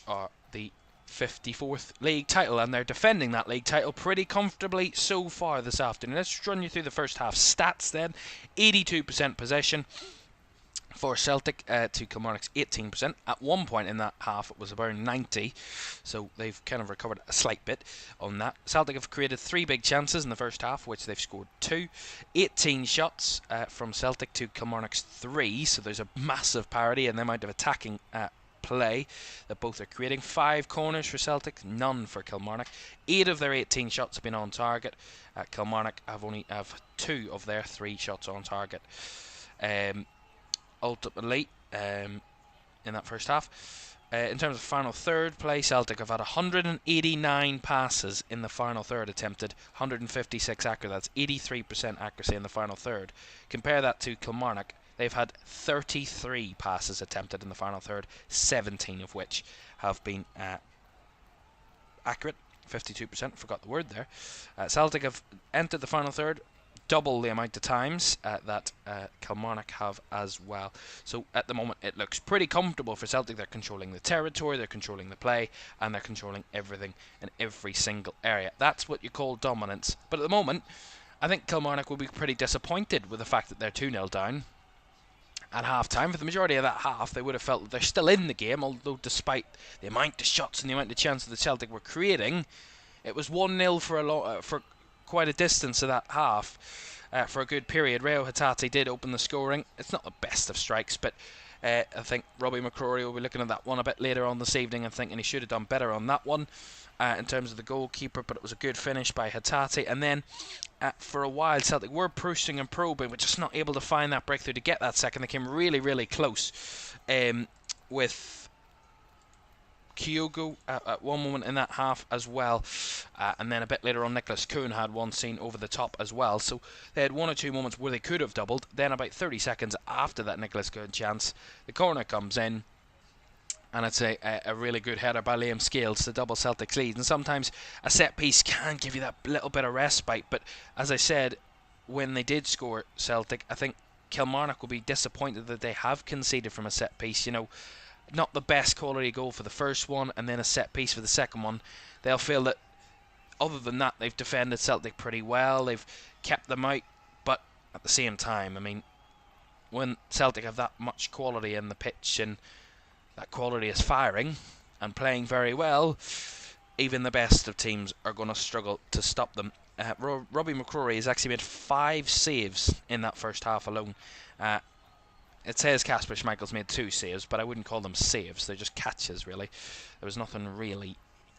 the 54th league title, and they're defending that league title pretty comfortably so far this afternoon. Let's run you through the first half stats then. 82% possession for Celtic to Kilmarnock's 18%. At one point in that half it was about 90, so they've kind of recovered a slight bit on that. Celtic have created 3 big chances in the first half, which they've scored 2. 18 shots from Celtic to Kilmarnock's 3, so there's a massive parity in the amount of attacking play that both are creating. 5 corners for Celtic, none for Kilmarnock. 8 of their 18 shots have been on target. Kilmarnock have 2 of their 3 shots on target. Ultimately, in that first half, in terms of final third play, Celtic have had 189 passes in the final third attempted, 156 accurate. That's 83% accuracy in the final third. Compare that to Kilmarnock. They've had 33 passes attempted in the final third, 17 of which have been accurate, 52%, forgot the word there. Celtic have entered the final third double the amount of times that Kilmarnock have as well. So at the moment it looks pretty comfortable for Celtic. They're controlling the territory, they're controlling the play, and they're controlling everything in every single area. That's what you call dominance. But at the moment, I think Kilmarnock will be pretty disappointed with the fact that they're 2-0 down at half-time. For the majority of that half, they would have felt that they're still in the game, although despite the amount of shots and the amount of chances that Celtic were creating, it was 1-0 for quite a distance of that half, for a good period. Reo Hatate did open the scoring. It's not the best of strikes, but I think Robbie McCrory will be looking at that one a bit later on this evening and thinking he should have done better on that one in terms of the goalkeeper, but it was a good finish by Hatate. And then for a while Celtic were pushing and probing, but just not able to find that breakthrough to get that second. They came really, really close with Kyogo at one moment in that half as well, and then a bit later on Nicholas Kuhn had one seen over the top as well. So they had 1 or 2 moments where they could have doubled. Then about 30 seconds after that Nicholas Kuhn chance, the corner comes in, And it's a really good header by Liam Scales to double Celtic's lead. And sometimes a set piece can give you that little bit of respite. But as I said, when they did score Celtic, I think Kilmarnock will be disappointed that they have conceded from a set piece. You know, not the best quality goal for the first one, and then a set piece for the second one. They'll feel that other than that, they've defended Celtic pretty well. They've kept them out. But at the same time, I mean, when Celtic have that much quality in the pitch and that quality is firing and playing very well, even the best of teams are going to struggle to stop them. Robbie McCrory has actually made 5 saves in that first half alone. It says Kasper Schmeichel's made 2 saves, but I wouldn't call them saves. They're just catches, really. There was nothing really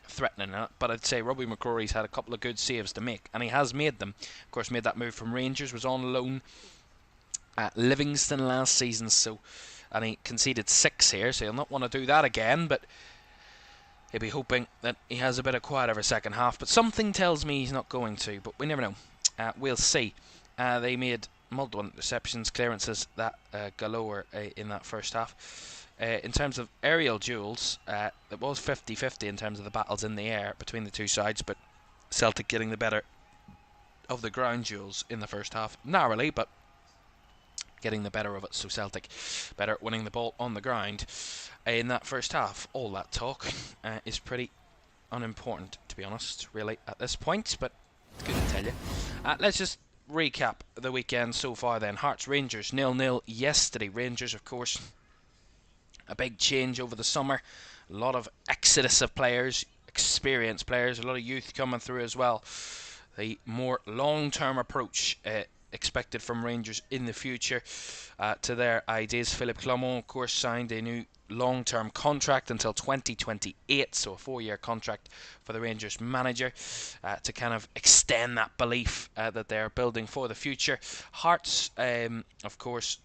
threatening in it, but I'd say Robbie McCrory's had a couple of good saves to make, and he has made them. Of course, made that move from Rangers, was on loan at Livingston last season, and he conceded 6 here, so he'll not want to do that again, but he'll be hoping that he has a bit of quiet over second half. But something tells me he's not going to, but we never know. We'll see. They made multiple interceptions, clearances, that galore in that first half. In terms of aerial duels, it was 50-50 in terms of the battles in the air between the two sides, but Celtic getting the better of the ground duels in the first half, narrowly, but getting the better of it, so Celtic better at winning the ball on the ground in that first half. All that talk is pretty unimportant, to be honest, really, at this point, but it's good to tell you. Let's just recap the weekend so far then. Hearts Rangers 0-0 yesterday. Rangers, of course, a big change over the summer. A lot of exodus of players, experienced players, a lot of youth coming through as well. The more long-term approach expected from Rangers in the future to their ideas. Philippe Clement, of course, signed a new long-term contract until 2028, so a 4-year contract for the Rangers manager to kind of extend that belief that they're building for the future. Hearts, of course,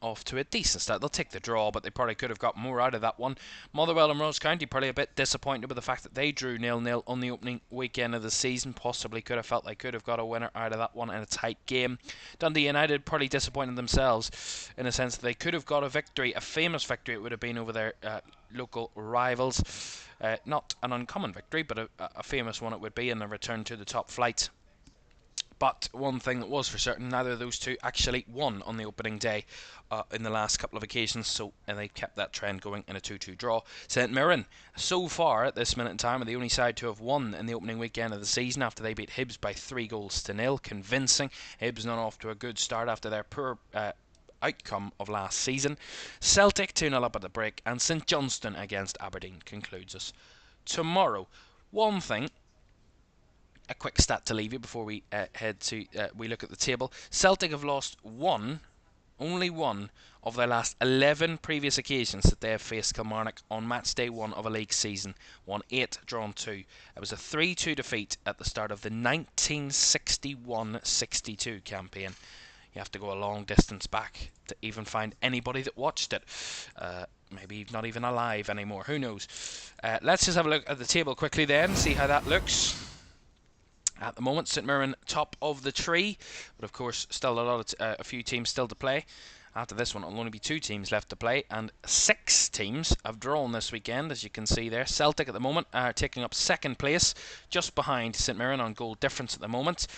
off to a decent start. They'll take the draw, but they probably could have got more out of that one. Motherwell and Ross County probably a bit disappointed with the fact that they drew 0-0 on the opening weekend of the season. Possibly could have felt they could have got a winner out of that one in a tight game. Dundee United probably disappointed themselves in a sense that they could have got a victory, a famous victory it would have been over their local rivals. Not an uncommon victory, but a famous one it would be in a return to the top flight. But one thing that was for certain, neither of those two actually won on the opening day in the last couple of occasions, and they kept that trend going in a 2-2 draw. St Mirren, so far at this minute in time, are the only side to have won in the opening weekend of the season after they beat Hibs by 3-0. Convincing. Hibs not off to a good start after their poor outcome of last season. Celtic 2-0 up at the break, and St Johnstone against Aberdeen concludes us tomorrow. One thing, a quick stat to leave you before we we look at the table. Celtic have lost only one of their last 11 previous occasions that they have faced Kilmarnock on match day 1 of a league season. Won 8, drawn 2. It was a 3-2 defeat at the start of the 1961-62 campaign. You have to go a long distance back to even find anybody that watched it. Maybe not even alive anymore. Who knows? Let's just have a look at the table quickly then, see how that looks. At the moment, St Mirren top of the tree, but of course still a few teams still to play. After this one, it'll only be 2 teams left to play, and 6 teams have drawn this weekend, as you can see there. Celtic at the moment are taking up second place, just behind St Mirren on goal difference at the moment,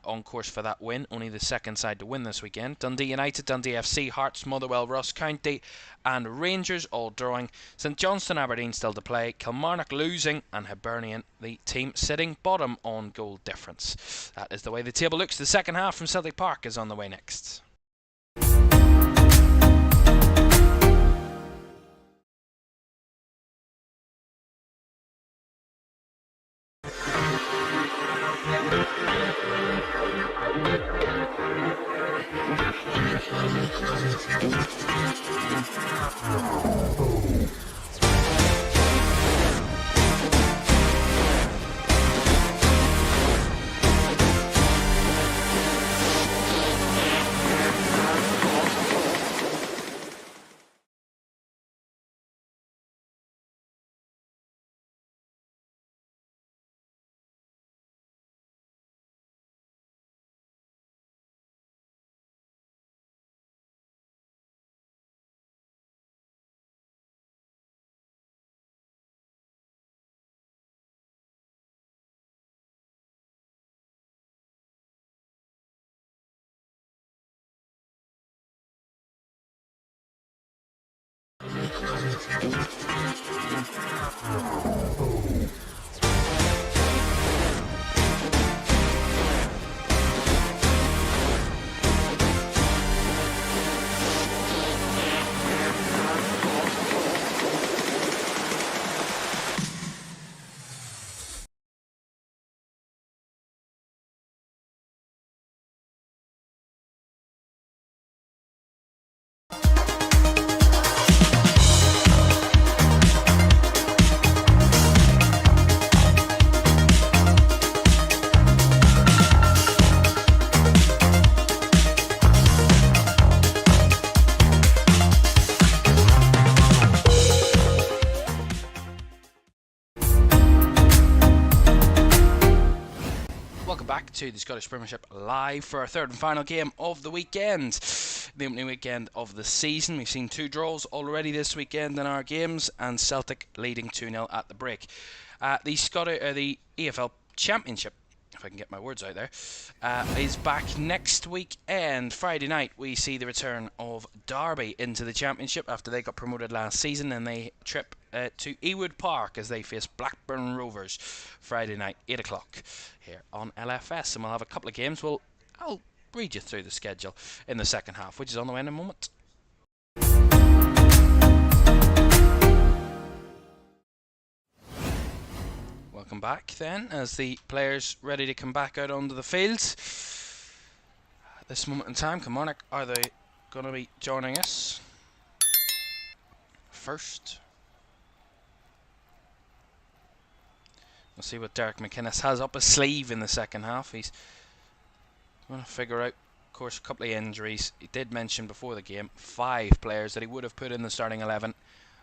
on course for that win. Only the second side to win this weekend. Dundee United, Dundee FC, Hearts, Motherwell, Ross County and Rangers all drawing. St Johnstone, Aberdeen still to play. Kilmarnock losing, and Hibernian, the team sitting bottom on goal difference. That is the way the table looks. The second half from Celtic Park is on the way next. Back to the Scottish Premiership live for our third and final game of the weekend, the opening weekend of the season. We've seen 2 draws already this weekend in our games, and Celtic leading 2-0 at the break. The EFL Championship, if I can get my words out there, is back next weekend. Friday night we see the return of Derby into the Championship after they got promoted last season, and they trip to Ewood Park as they face Blackburn Rovers Friday night 8 o'clock here on LFS. And we'll have a couple of games. I'll read you through the schedule in the second half, which is on the way in a moment. Welcome back then, as the players ready to come back out onto the field. At this moment in time, Kilmarnock, are they going to be joining us first? We'll see what Derek McInnes has up his sleeve in the second half. He's going to figure out, of course, a couple of injuries. He did mention before the game 5 players that he would have put in the starting 11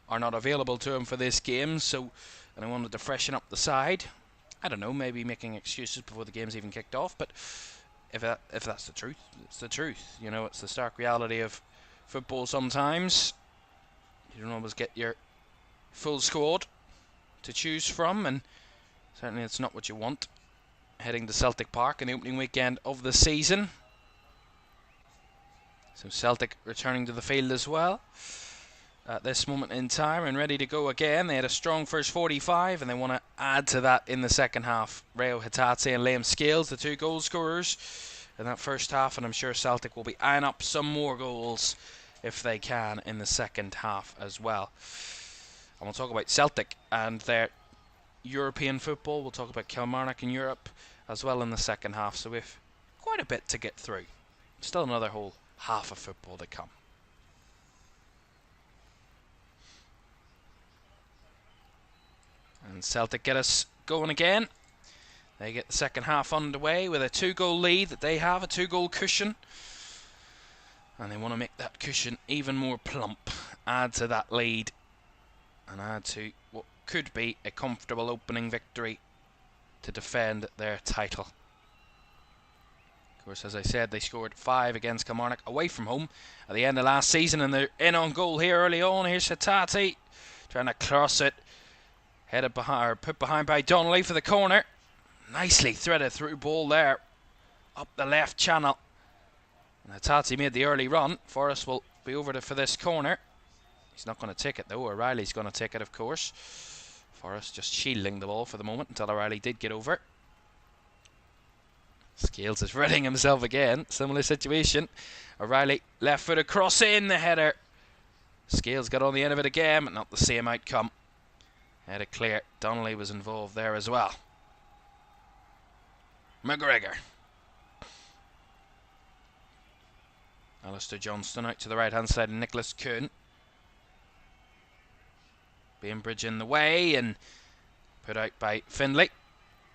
are not available to him for this game, so and I wanted to freshen up the side. I don't know, maybe making excuses before the game's even kicked off, but if that's the truth, it's the truth. You know, it's the stark reality of football sometimes. You don't always get your full squad to choose from, and certainly it's not what you want heading to Celtic Park in the opening weekend of the season. So Celtic returning to the field as well at this moment in time and ready to go again. They had a strong first 45 and they want to add to that in the second half. Reo Hatate and Liam Scales, the 2 goal scorers in that first half, and I'm sure Celtic will be eyeing up some more goals if they can in the second half as well. And we'll talk about Celtic and their European football. We'll talk about Kilmarnock in Europe as well in the second half, so we've quite a bit to get through. Still another whole half of football to come. And Celtic get us going again. They get the second half underway with a 2-goal lead that they have, a 2-goal cushion. And they want to make that cushion even more plump, add to that lead, and add to what could be a comfortable opening victory to defend their title. Of course, as I said, they scored 5 against Kilmarnock away from home at the end of last season, and they're in on goal here early on. Here's Hatate trying to cross it. Headed behind, or put behind by Donnelly for the corner. Nicely threaded through ball there, up the left channel. And Hatate made the early run. Forrest will be over for this corner. He's not going to take it though. O'Reilly's going to take it, of course. Forrest just shielding the ball for the moment until O'Reilly did get over. Scales is readying himself again. Similar situation. O'Reilly left foot across in the header. Scales got on the end of it again, but not the same outcome. Headed clear. Donnelly was involved there as well. McGregor. Alistair Johnston out to the right hand side of Nicholas Kuhn. Bainbridge in the way and put out by Findlay.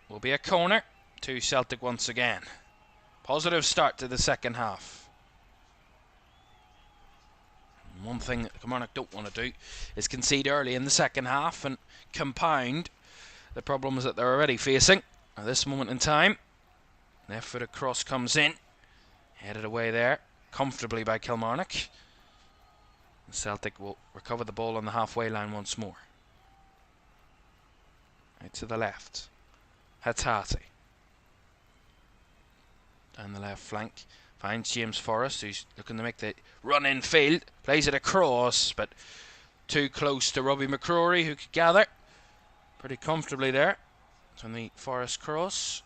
Will be a corner to Celtic once again. Positive start to the second half. And one thing that Kilmarnock don't want to do is concede early in the second half and compound the problems that they're already facing at this moment in time. Left foot across comes in, headed away there comfortably by Kilmarnock. Celtic will recover the ball on the halfway line once more. Out to the left. Hatate. Down the left flank. Finds James Forrest, who's looking to make the run in field. Plays it across, but too close to Robbie McCrory, who could gather pretty comfortably there. It's on the Forest cross.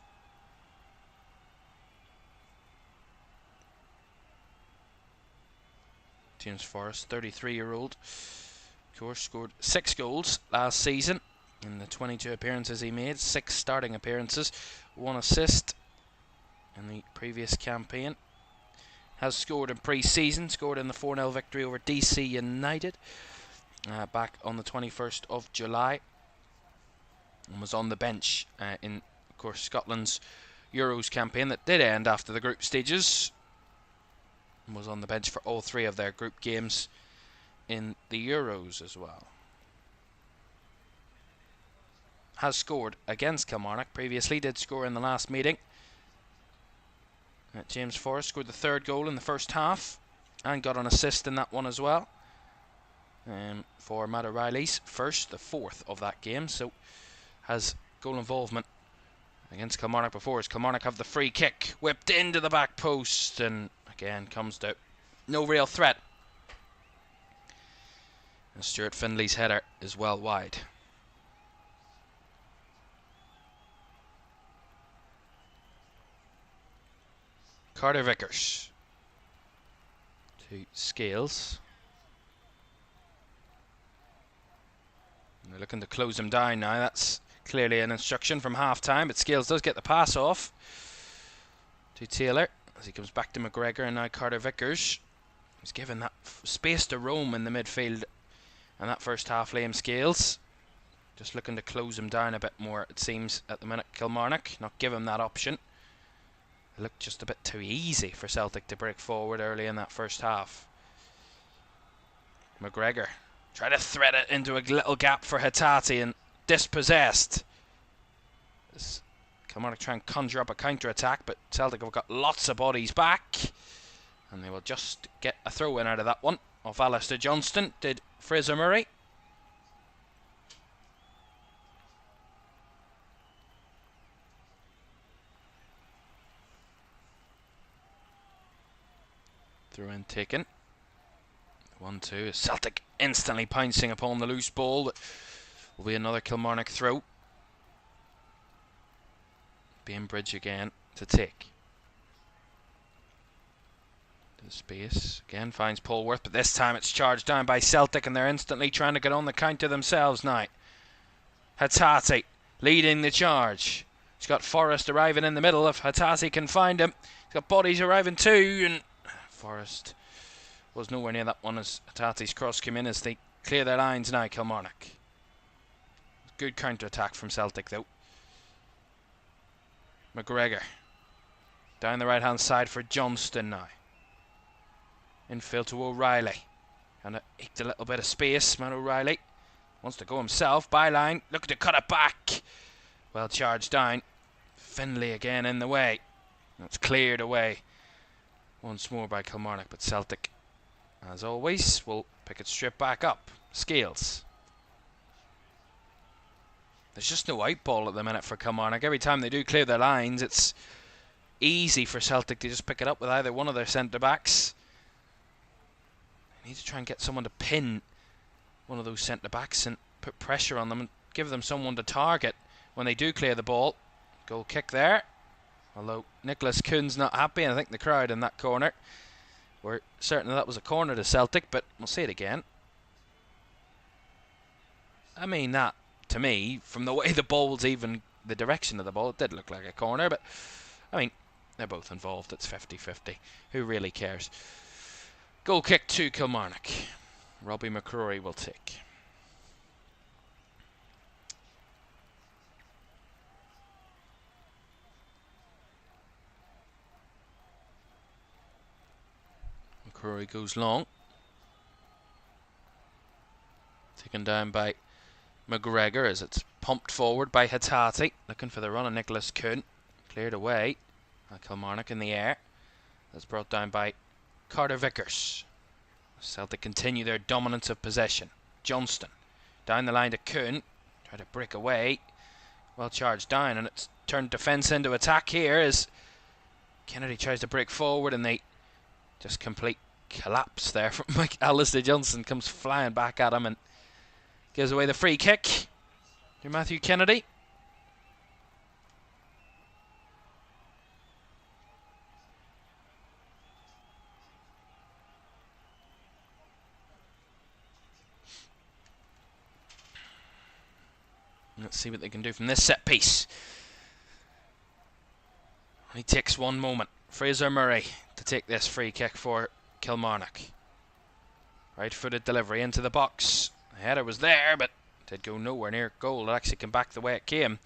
James Forrest, 33-year-old, of course, scored 6 goals last season in the 22 appearances he made, 6 starting appearances, 1 assist in the previous campaign. Has scored in pre-season, scored in the 4-0 victory over DC United back on the 21st of July, and was on the bench in, of course, Scotland's Euros campaign that did end after the group stages. Was on the bench for all 3 of their group games in the Euros as well. Has scored against Kilmarnock previously, did score in the last meeting. James Forrest scored the 3rd goal in the first half and got an assist in that one as well. For Matt O'Reilly's first, the 4th of that game, so has goal involvement against Kilmarnock before, as Kilmarnock have the free kick, whipped into the back post, and again comes to no real threat. And Stuart Findley's header is well wide. Carter Vickers to Scales. And they're looking to close him down now. That's clearly an instruction from half-time, but Scales does get the pass off to Taylor as he comes back to McGregor, and now Carter Vickers. He's given that space to roam in the midfield, and that first half Liam Scales just looking to close him down a bit more, it seems, at the minute. Kilmarnock not give him that option. It looked just a bit too easy for Celtic to break forward early in that first half. McGregor try to thread it into a little gap for Hattati, and dispossessed. Kilmarnock try and conjure up a counter-attack, but Celtic have got lots of bodies back, and they will just get a throw-in out of that one off Alistair Johnston. Did Fraser Murray. Throw-in taken. 1-2. Celtic instantly pouncing upon the loose ball. That will be another Kilmarnock throw. Bainbridge again to take. To the space. Again finds Polworth, but this time it's charged down by Celtic, and they're instantly trying to get on the counter themselves now. Hattati leading the charge. He's got Forrest arriving in the middle. If Hattati can find him. He's got bodies arriving too, and Forrest was nowhere near that one as Hattati's cross came in as they clear their lines now, Kilmarnock. Good counter-attack from Celtic though. McGregor down the right hand side for Johnston now. Infield to O'Reilly. And it eked a little bit of space. Matt O'Reilly wants to go himself. Byline looking to cut it back. Well charged down. Findley again in the way. It's cleared away once more by Kilmarnock, but Celtic, as always, will pick it straight back up. Scales. There's just no out ball at the minute for Kilmarnock. Every time they do clear their lines, it's easy for Celtic to just pick it up with either one of their centre-backs. They need to try and get someone to pin one of those centre-backs and put pressure on them and give them someone to target when they do clear the ball. Goal kick there. Although Nicholas Kuhn's not happy, and I think the crowd in that corner were certain that was a corner to Celtic, but we'll see it again. I mean, that, to me, from the way the ball was, even the direction of the ball, it did look like a corner, but I mean, they're both involved. It's 50-50. Who really cares? Goal kick to Kilmarnock. Robbie McCrory will take. McCrory goes long. Taken down by McGregor as it's pumped forward by Hattati. Looking for the run of Nicholas Kuhn. Cleared away by Kilmarnock in the air. That's brought down by Carter Vickers. Celtic continue their dominance of possession. Johnston down the line to Kuhn. Try to break away. Well charged down, and it's turned defence into attack here as Kennedy tries to break forward, and they just complete collapse there from Alistair Johnston. Comes flying back at him, and Gives away the free kick to Matthew Kennedy. Let's see what they can do from this set piece. He takes one moment. Fraser Murray to take this free kick for Kilmarnock. Right-footed delivery into the box. The header was there, but did go nowhere near goal. It actually came back the way it came.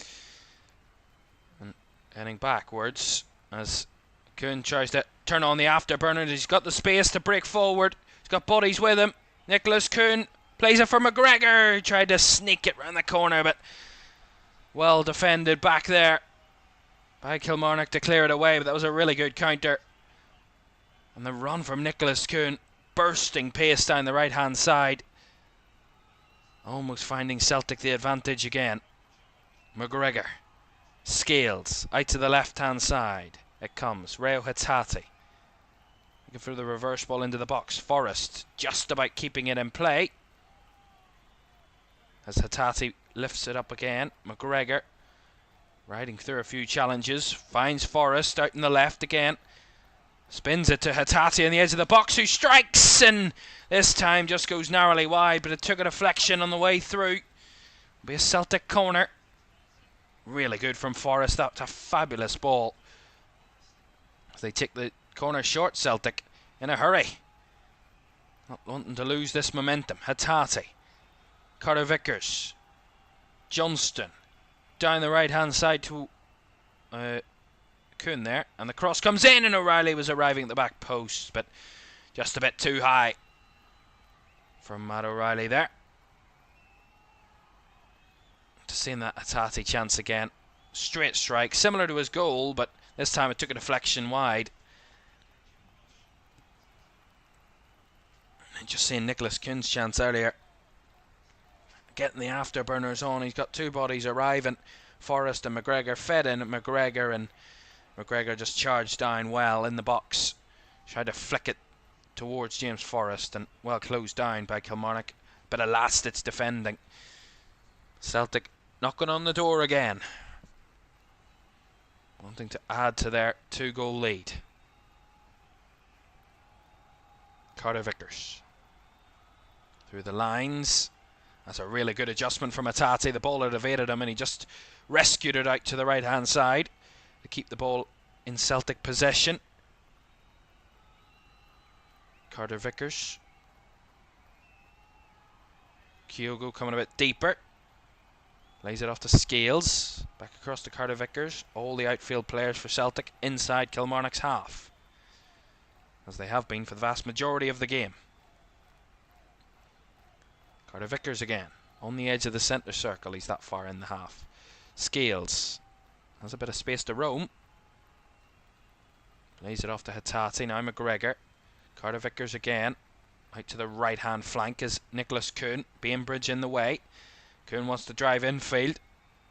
And heading backwards as Kuhn tries to turn on the afterburner. He's got the space to break forward. He's got bodies with him. Nicholas Kuhn plays it for McGregor. He tried to sneak it round the corner, but well defended back there by Kilmarnock to clear it away. But that was a really good counter. And the run from Nicholas Kuhn, bursting pace down the right hand side, almost finding Celtic the advantage again. McGregor, Scales out to the left hand side. It comes, Reo Hatate looking for the reverse ball into the box. Forrest just about keeping it in play as Hatate lifts it up again. McGregor riding through a few challenges, finds Forrest out in the left again. Spins it to Hatate on the edge of the box, who strikes, and this time just goes narrowly wide, but it took a deflection on the way through. It'll be a Celtic corner. Really good from Forrest. That's a fabulous ball. As they take the corner short, Celtic in a hurry, not wanting to lose this momentum. Hatate, Carter Vickers, Johnston down the right hand side to Kuhn there, and the cross comes in, and O'Reilly was arriving at the back post, but just a bit too high from Matt O'Reilly there. To seeing that Hatate chance again. Straight strike, similar to his goal, but this time it took a deflection wide. And just seeing Nicholas Kuhn's chance earlier, getting the afterburners on. He's got two bodies arriving, Forrest and McGregor. Fed in at McGregor, and McGregor just charged down well in the box. Tried to flick it towards James Forrest, and well closed down by Kilmarnock. But at last it's defending. Celtic knocking on the door again, wanting to add to their 2-goal lead. Carter Vickers through the lines. That's a really good adjustment from Hatate. The ball had evaded him, and he just rescued it out to the right hand side to keep the ball in Celtic possession. Carter Vickers. Kyogo coming a bit deeper. Lays it off to Scales. Back across to Carter Vickers. All the outfield players for Celtic inside Kilmarnock's half, as they have been for the vast majority of the game. Carter Vickers again on the edge of the centre circle. He's that far in the half. Scales has a bit of space to roam. Lays it off to Hatate. Now McGregor. Carter Vickers again. Out to the right hand flank is Nicholas Kuhn. Bainbridge in the way. Kuhn wants to drive infield.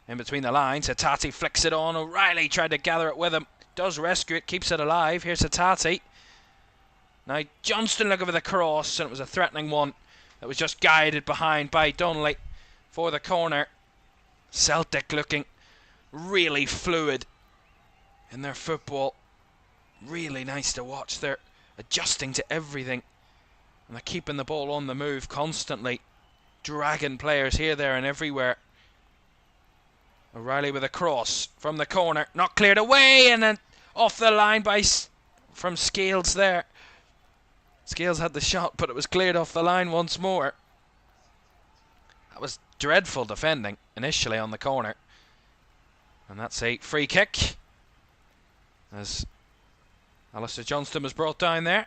In between the lines. Hatate flicks it on. O'Reilly tried to gather it with him. Does rescue it. Keeps it alive. Here's Hatate. Now Johnston looking for the cross, and it was a threatening one that was just guided behind by Donnelly for the corner. Celtic looking really fluid in their football. Really nice to watch. They're adjusting to everything, and they're keeping the ball on the move constantly, dragging players here, there and everywhere. O'Reilly with a cross from the corner, not cleared away, and then off the line from Scales there. Scales had the shot, but it was cleared off the line once more. That was dreadful defending initially on the corner. And that's a free kick, as Alistair Johnston was brought down there.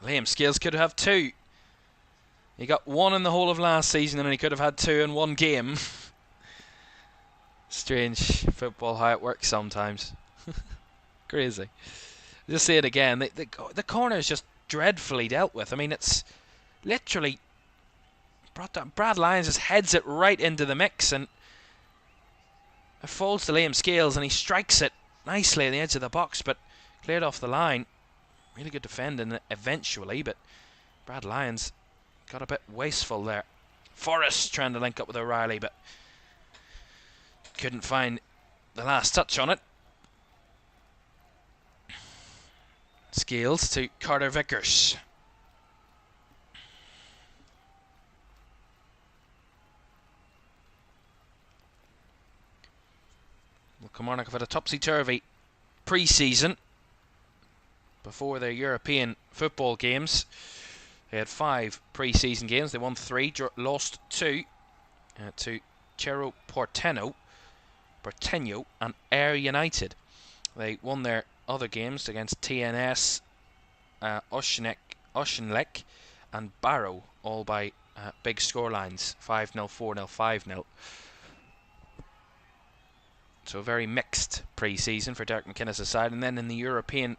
Liam Scales could have two. He got one in the whole of last season, and he could have had two in one game. Strange football, how it works sometimes. Crazy. Just say it again. The corner is just dreadfully dealt with. I mean, it's literally brought down. Brad Lyons just heads it right into the mix, and it falls to Liam Scales, and he strikes it nicely on the edge of the box, but cleared off the line. Really good defending eventually, but Brad Lyons got a bit wasteful there. Forrest trying to link up with O'Reilly, but couldn't find the last touch on it. Scales to Carter Vickers. Well, Kilmarnock have had a topsy-turvy pre-season before their European football games. They had 5 pre-season games. They won 3, lost 2 to Cerro Porteño and Ayr United. They won their other games against TNS, Auchinleck and Barrow, all by big scorelines, 5-0, 4-0, 5-0. So a very mixed pre-season for Derek McInnes' side. And then in the Europa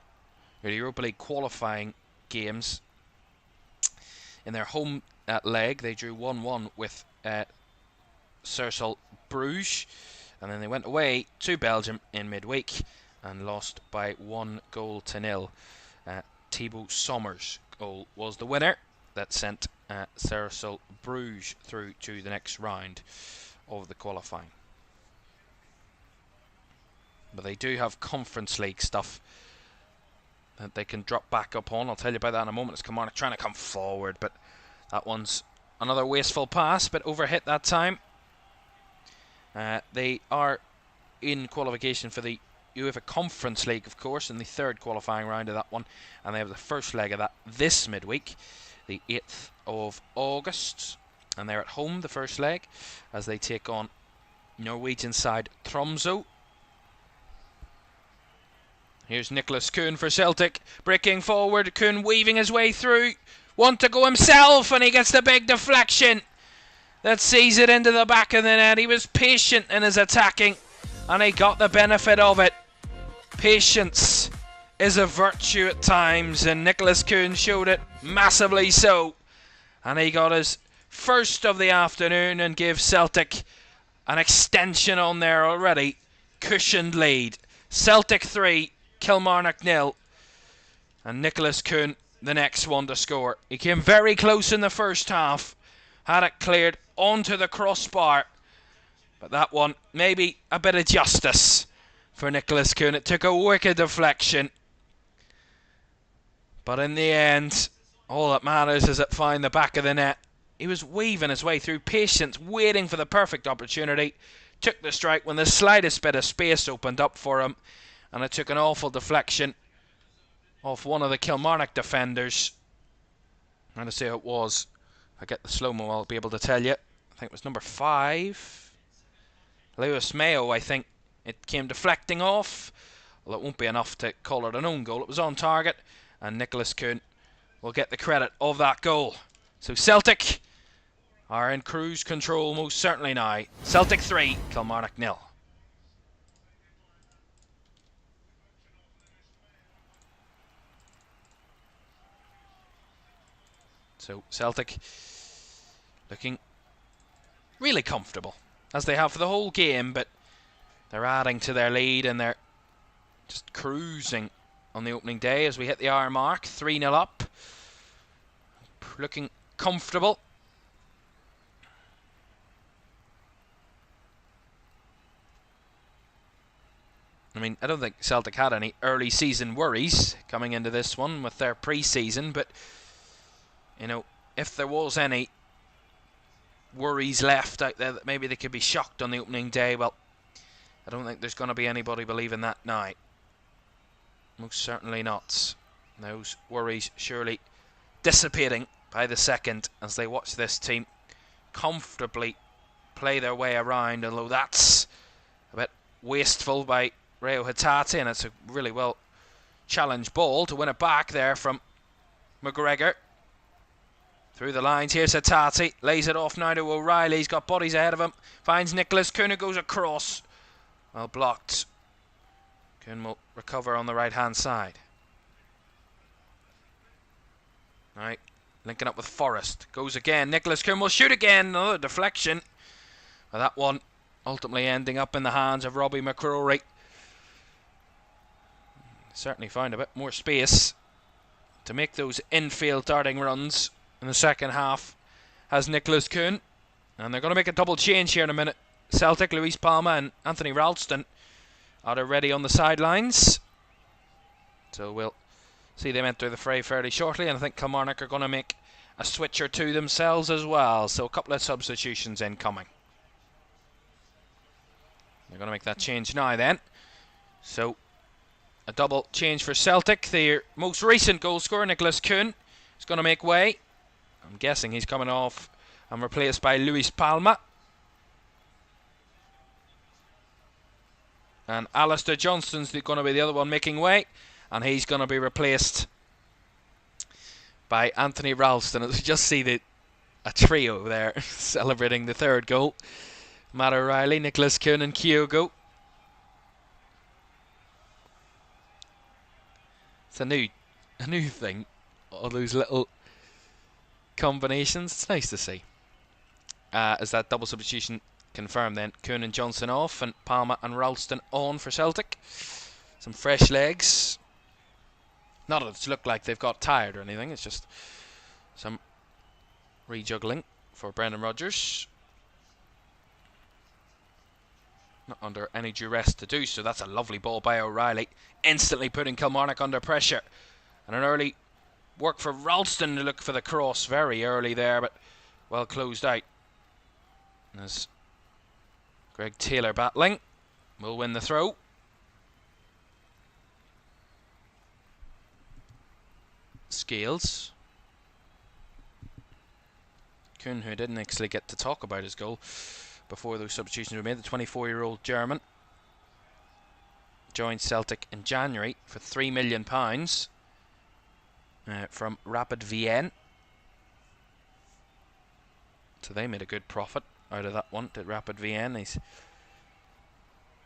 League qualifying games, in their home leg, they drew 1-1 with Cercle Bruges, and then they went away to Belgium in midweek and lost by 1-0. Thibaut Sommer's goal was the winner that sent Cercle Bruges through to the next round of the qualifying. But they do have Conference League stuff that they can drop back up on. I'll tell you about that in a moment. It's Kilmarnock trying to come forward, but that one's another wasteful pass, but overhit that time. They are in qualification for the UEFA Conference League, of course, in the 3rd qualifying round of that one, and they have the first leg of that this midweek, the 8th of August, and they're at home, the first leg, as they take on Norwegian side Tromsø. Here's Nicholas Kuhn for Celtic, breaking forward, Kuhn weaving his way through, want to go himself, and he gets the big deflection that sees it into the back of the net. He was patient in his attacking, and he got the benefit of it. Patience is a virtue at times, and Nicholas Kuhn showed it massively so. And he got his first of the afternoon and gave Celtic an extension on their already cushioned lead. Celtic 3, Kilmarnock 0. And Nicholas Kuhn, the next one to score. He came very close in the first half, had it cleared onto the crossbar, but that one, maybe a bit of justice for Nicholas Kuhn. It took a wicked deflection, but in the end, all that matters is it find the back of the net. He was weaving his way through, patience, waiting for the perfect opportunity, took the strike when the slightest bit of space opened up for him, and it took an awful deflection off one of the Kilmarnock defenders. I'm going to say who it was. If I get the slow-mo, I'll be able to tell you. I think it was number 5. Lewis Mayo, I think. It came deflecting off. Well, it won't be enough to call it an own goal. It was on target, and Nicholas Kuhn will get the credit of that goal. So Celtic are in cruise control most certainly now. Celtic 3, Kilmarnock 0. So Celtic looking really comfortable, as they have for the whole game, but they're adding to their lead and they're just cruising on the opening day as we hit the hour mark. 3-0 up. Looking comfortable. I mean, I don't think Celtic had any early season worries coming into this one with their pre-season, but you know, if there was any worries left out there that maybe they could be shocked on the opening day, well, I don't think there's going to be anybody believing that now. Most certainly not. Those worries surely dissipating by the second as they watch this team comfortably play their way around, although that's a bit wasteful by Reo Hatate, and it's a really well challenged ball to win it back there from McGregor. Through the lines, here's Hatate, lays it off now to O'Reilly. He's got bodies ahead of him, finds Nicholas Kuhn, who goes across. Well blocked. Kuhn will recover on the right hand side. Right, linking up with Forrest. Goes again, Nicholas Kuhn will shoot again. Another deflection. Well, that one ultimately ending up in the hands of Robbie McCrory. Certainly found a bit more space to make those infield darting runs in the second half as Nicholas Kuhn. And they're going to make a double change here in a minute. Celtic, Luis Palma and Anthony Ralston are already on the sidelines. So we'll see them enter the fray fairly shortly. And I think Kilmarnock are going to make a switch or two themselves as well. So a couple of substitutions incoming. They're going to make that change now then. So a double change for Celtic. Their most recent goal scorer, Nicholas Kuhn, is going to make way. I'm guessing he's coming off and replaced by Luis Palma. And Alistair Johnston's going to be the other one making way. And he's going to be replaced by Anthony Ralston. As you just see a trio there celebrating the third goal. Matt O'Reilly, Nicholas Kuhn and Kyogo. It's a new thing. All those little combinations. It's nice to see. As that double substitution confirmed then. Kuhn and Johnson off and Palma and Ralston on for Celtic. Some fresh legs. Not that it's looked like they've got tired or anything. It's just some rejuggling for Brendan Rodgers. Not under any duress to do so. That's a lovely ball by O'Reilly. Instantly putting Kilmarnock under pressure. And an early work for Ralston to look for the cross very early there, but well closed out. As Greg Taylor battling. Will win the throw. Scales. Kuhn, who didn't actually get to talk about his goal before those substitutions were made, the 24-year-old German, joined Celtic in January for £3 million from Rapid Vienna. So they made a good profit out of that one, did Rapid Vienna. He's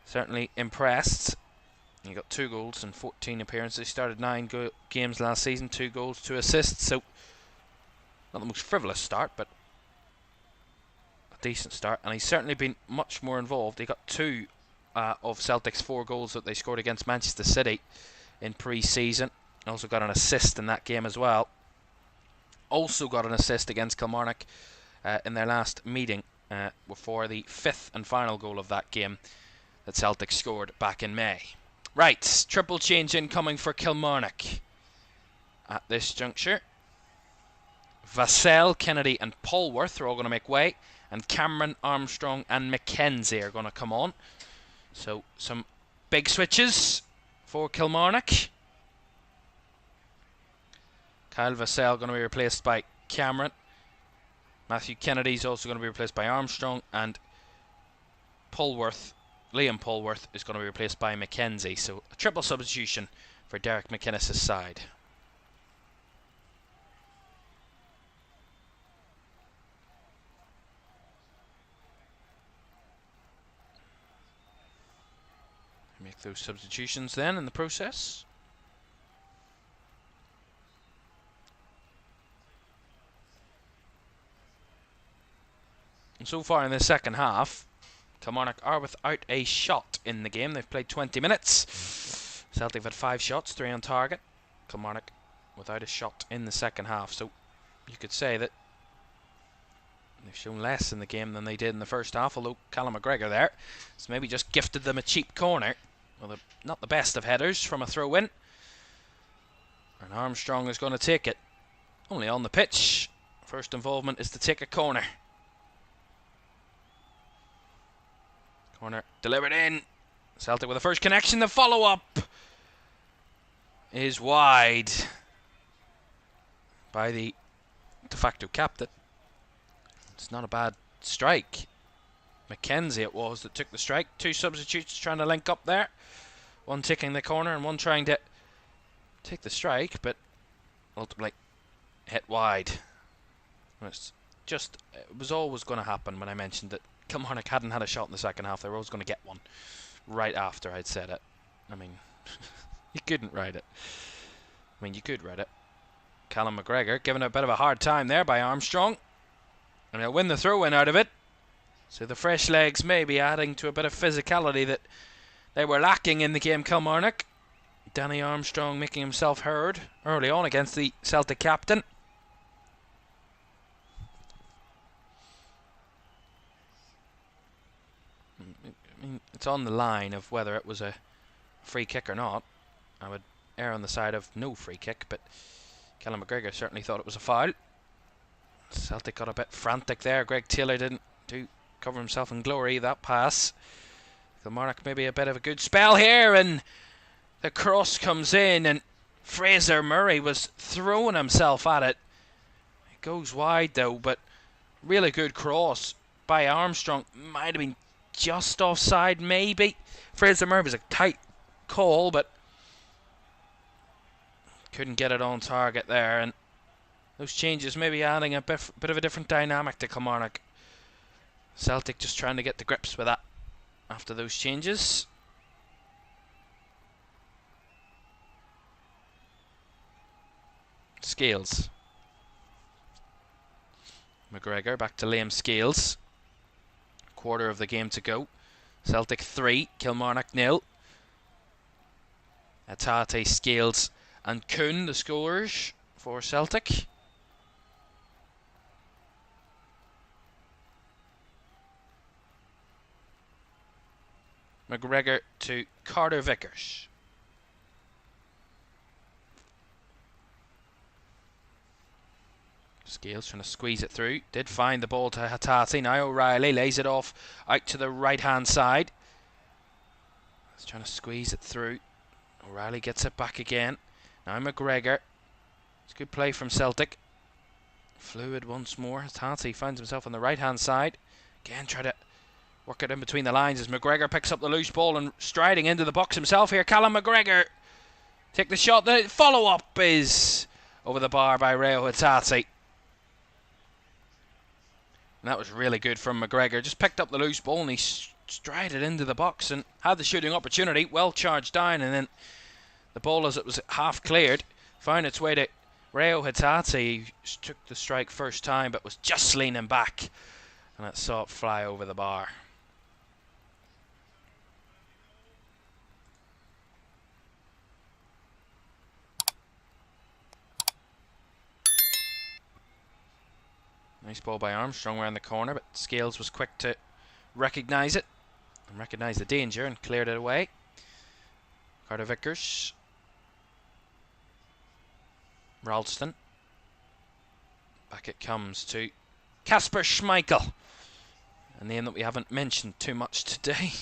certainly impressed. He got 2 goals in 14 appearances. He started 9 games last season, 2 goals, 2 assists. So not the most frivolous start, but a decent start. And he's certainly been much more involved. He got 2 of Celtic's 4 goals that they scored against Manchester City in pre-season. Also got an assist in that game as well. Also got an assist against Kilmarnock in their last meeting for the 5th and final goal of that game that Celtic scored back in May. Right, triple change incoming for Kilmarnock at this juncture. Vassell, Kennedy and Polworth are all going to make way, and Cameron, Armstrong and McKenzie are going to come on. So some big switches for Kilmarnock. Kyle Vassell going to be replaced by Cameron. Matthew Kennedy is also going to be replaced by Armstrong, and Liam Polworth is going to be replaced by McKenzie. So a triple substitution for Derek McInnes' side. Make those substitutions then in the process. And so far in the second half, Kilmarnock are without a shot in the game. They've played 20 minutes. Celtic have had 5 shots, 3 on target. Kilmarnock without a shot in the second half. So you could say that they've shown less in the game than they did in the first half, although Callum McGregor there has maybe just gifted them a cheap corner. Well, not the best of headers from a throw-in. And Armstrong is going to take it. Only on the pitch. First involvement is to take a corner. Corner delivered in. Celtic with the first connection. The follow-up is wide by the de facto captain. It's not a bad strike. McKenzie it was that took the strike. 2 substitutes trying to link up there. One taking the corner and one trying to take the strike, but ultimately hit wide. It was always going to happen when I mentioned that Kilmarnock hadn't had a shot in the second half. They were always going to get one right after I'd said it. I mean, you couldn't write it. I mean, you could write it. Callum McGregor given a bit of a hard time there by Armstrong. And he'll win the throw-in out of it. So the fresh legs may be adding to a bit of physicality that they were lacking in the game, Kilmarnock. Danny Armstrong making himself heard early on against the Celtic captain. It's on the line of whether it was a free kick or not. I would err on the side of no free kick, but Callum McGregor certainly thought it was a foul. Celtic got a bit frantic there. Greg Taylor didn't cover himself in glory, that pass. Kilmarnock maybe a bit of a good spell here, and the cross comes in, and Fraser Murray was throwing himself at it. It goes wide though, but really good cross by Armstrong. Might have been just offside maybe. Fraser Murray was a tight call, but couldn't get it on target there, and those changes maybe adding a bit of a different dynamic to Kilmarnock. Celtic just trying to get to grips with that after those changes. Scales. McGregor back to Liam Scales. Quarter of the game to go. Celtic 3, Kilmarnock 0. Atate, Scales and Kuhn the scorers for Celtic. McGregor to Carter Vickers. Scales trying to squeeze it through. Did find the ball to Hatate. Now O'Reilly lays it off out to the right hand side. He's trying to squeeze it through. O'Reilly gets it back again. Now McGregor. It's good play from Celtic. Fluid once more. Hatate finds himself on the right hand side. Again try to work it in between the lines as McGregor picks up the loose ball and striding into the box himself here. Callum McGregor take the shot. The follow up is over the bar by Reo Hatate. And that was really good from McGregor. Just picked up the loose ball and he strided into the box and had the shooting opportunity. Well charged down, and then the ball, as it was half cleared, found its way to Reo Hatate, who took the strike first time but was just leaning back, and it saw it fly over the bar. Nice ball by Armstrong around the corner, but Scales was quick to recognise it and recognise the danger and cleared it away. Carter Vickers. Ralston. Back it comes to Kasper Schmeichel, a name that we haven't mentioned too much today.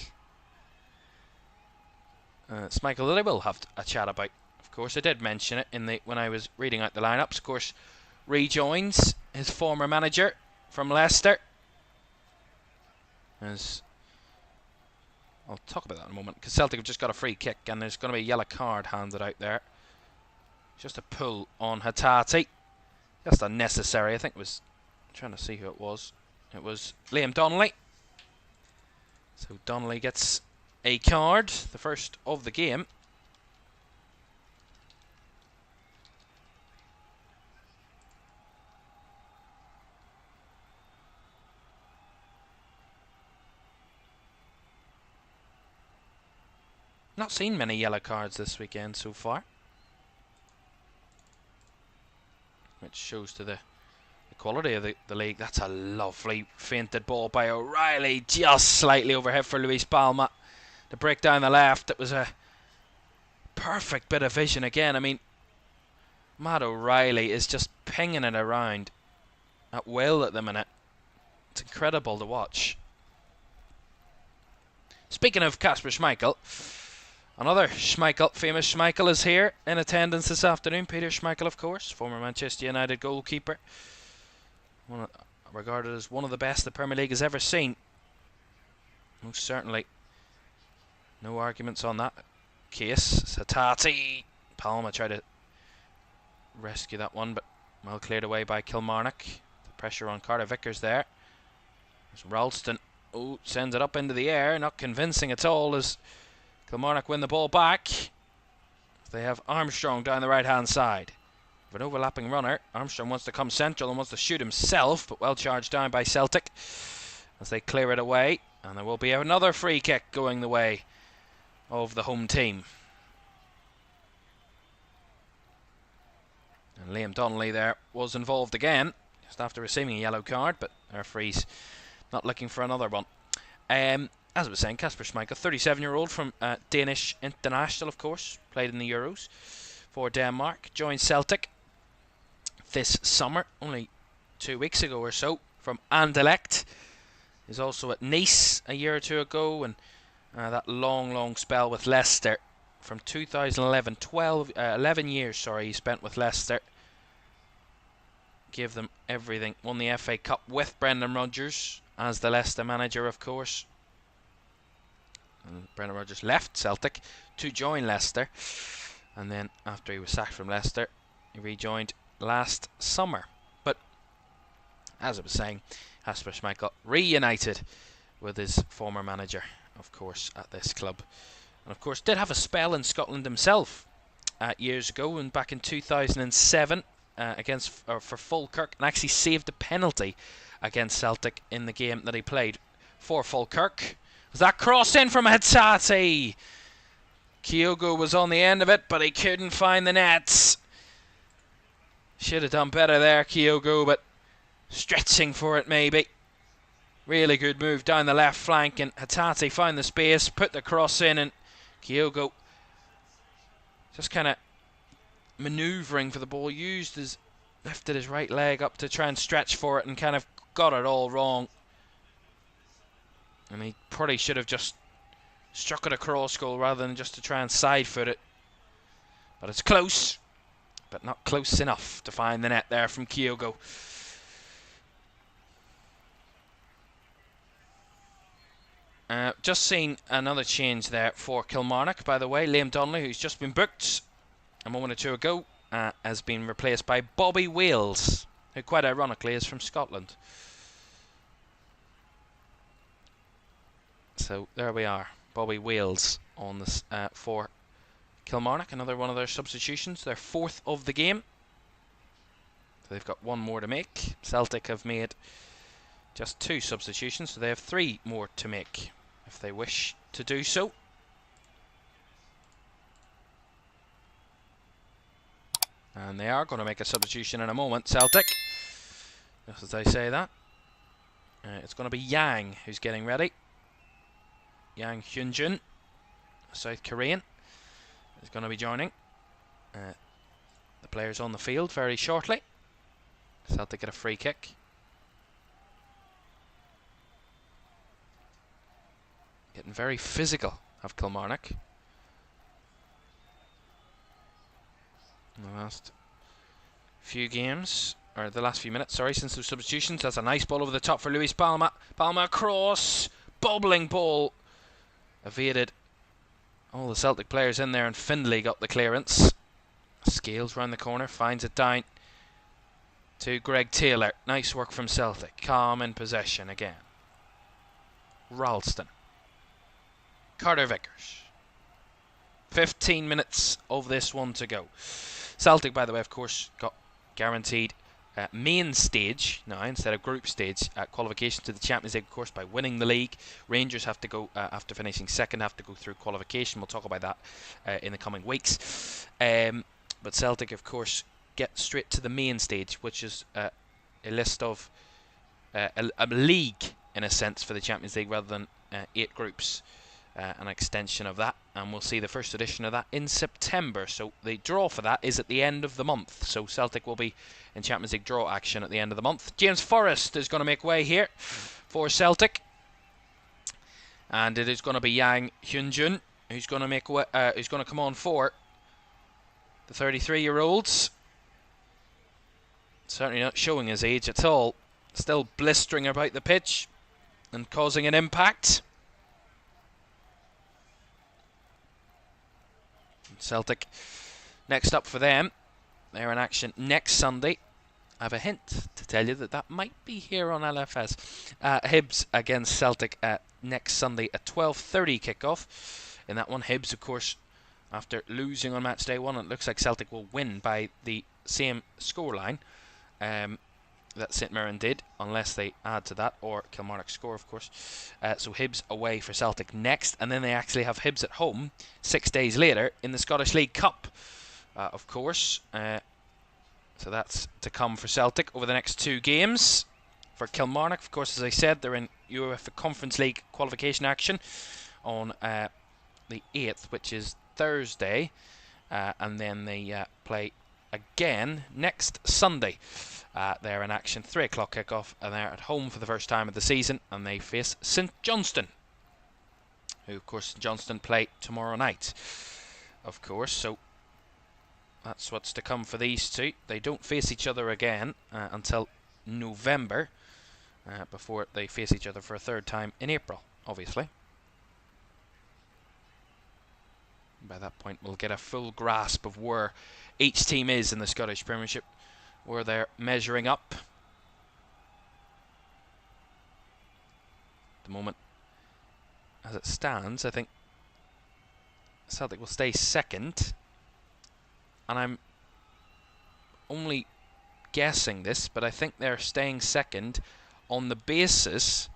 Schmeichel that I will have a chat about. Of course, I did mention it when I was reading out the lineups. Of course, rejoins his former manager from Leicester. I'll talk about that in a moment, because Celtic have just got a free kick and there's going to be a yellow card handed out there. Just a pull on Hatate. Just unnecessary. I think it was, I'm trying to see who it was. It was Liam Donnelly. So Donnelly gets a card, the first of the game. Not seen many yellow cards this weekend so far, which shows to the quality of the league. That's a lovely feinted ball by O'Reilly, just slightly overhead for Luis Palma to break down the left. It was a perfect bit of vision again. I mean, Matt O'Reilly is just pinging it around at will at the minute. It's incredible to watch. Speaking of Kasper Schmeichel, another Schmeichel, famous Schmeichel, is here in attendance this afternoon. Peter Schmeichel, of course, former Manchester United goalkeeper. Regarded as one of the best the Premier League has ever seen. Most certainly. No arguments on that case. Hatate. Palma tried to rescue that one, but well cleared away by Kilmarnock. The pressure on Carter Vickers there. There's Ralston. Oh, sends it up into the air. Not convincing at all as Kilmarnock win the ball back. They have Armstrong down the right hand side. With an overlapping runner, Armstrong wants to come central and wants to shoot himself, but well charged down by Celtic as they clear it away, and there will be another free kick going the way of the home team. And Liam Donnelly there was involved again, just after receiving a yellow card, but the referee's not looking for another one. as I was saying, Kasper Schmeichel, 37-year-old from Danish international, of course, played in the Euros for Denmark, joined Celtic this summer, only 2 weeks ago or so, from Anderlecht. He's also at Nice a year or two ago, and that long spell with Leicester from 2011, 11 years, he spent with Leicester. Give them everything. Won the FA Cup with Brendan Rodgers as the Leicester manager, of course. And Brendan Rodgers left Celtic to join Leicester, and then after he was sacked from Leicester, he rejoined last summer. But as I was saying, Kasper Schmeichel reunited with his former manager, of course, at this club. And of course did have a spell in Scotland himself years ago, and back in 2007 for Falkirk, and actually saved a penalty against Celtic in the game that he played for Falkirk. Was that cross in from Hatate? Kyogo was on the end of it, but he couldn't find the nets. Should have done better there, Kyogo, but stretching for it maybe. Really good move down the left flank, and Hatate found the space, put the cross in, and Kyogo just kind of manoeuvring for the ball, lifted his right leg up to try and stretch for it, and kind of got it all wrong. And he probably should have just struck it across goal rather than just to try and side foot it. But it's close, but not close enough to find the net there from Kyogo. Just seen another change there for Kilmarnock, by the way. Liam Donnelly, who's just been booked a moment or two ago, has been replaced by Bobby Wales, who quite ironically is from Scotland. So there we are, Bobby Wales on this for Kilmarnock. Another one of their substitutions, their fourth of the game. So they've got one more to make. Celtic have made just 2 substitutions, so they have 3 more to make if they wish to do so. And they are going to make a substitution in a moment, Celtic. Just as I say that. It's going to be Yang who's getting ready. Yang Hyunjun, South Korean, is going to be joining the players on the field very shortly. Celtic get a free kick. Getting very physical of Kilmarnock. In the last few games, or the last few minutes, since the substitutions. That's a nice ball over the top for Luis Palma. Palma across, bobbling ball. Evaded all the Celtic players in there, and Findlay got the clearance. Scales round the corner, finds it down to Greg Taylor. Nice work from Celtic. Calm in possession again. Ralston. Carter Vickers. 15 minutes of this one to go. Celtic, by the way, of course, got guaranteed main stage now instead of group stage qualification to the Champions League, of course, by winning the league. Rangers have to go after finishing second, have to go through qualification. We'll talk about that in the coming weeks. But Celtic, of course, get straight to the main stage, which is a list of a league in a sense for the Champions League rather than 8 groups. An extension of that, and we'll see the first edition of that in September. So the draw for that is at the end of the month. So Celtic will be in Champions League draw action at the end of the month. James Forrest is going to make way here for Celtic, and it is going to be Yang Hyunjun who's going to make who's going to come on for the 33-year-olds. Certainly not showing his age at all. Still blistering about the pitch and causing an impact. Celtic, next up for them, they're in action next Sunday. I have a hint to tell you that might be here on LFS. Hibs against Celtic next Sunday at 12:30 kickoff. In that one, Hibs, of course, after losing on Matchday 1, it looks like Celtic will win by the same scoreline that St Mirren did, unless they add to that, or Kilmarnock score, of course. So Hibs away for Celtic next, and then they actually have Hibs at home 6 days later in the Scottish League Cup, of course. So that's to come for Celtic over the next 2 games. For Kilmarnock, of course, as I said, they're in UEFA Conference League qualification action on the 8th, which is Thursday, and then they play again next Sunday. They're in action, 3 o'clock kickoff, and they're at home for the first time of the season, and they face St Johnstone, who of course St Johnstone play tomorrow night, of course, so that's what's to come for these two. They don't face each other again until November, before they face each other for a third time in April, obviously. By that point we'll get a full grasp of where each team is in the Scottish Premiership, where they're measuring up. At the moment, as it stands, I think Celtic will stay second, and I'm only guessing this, but I think they're staying second on the basis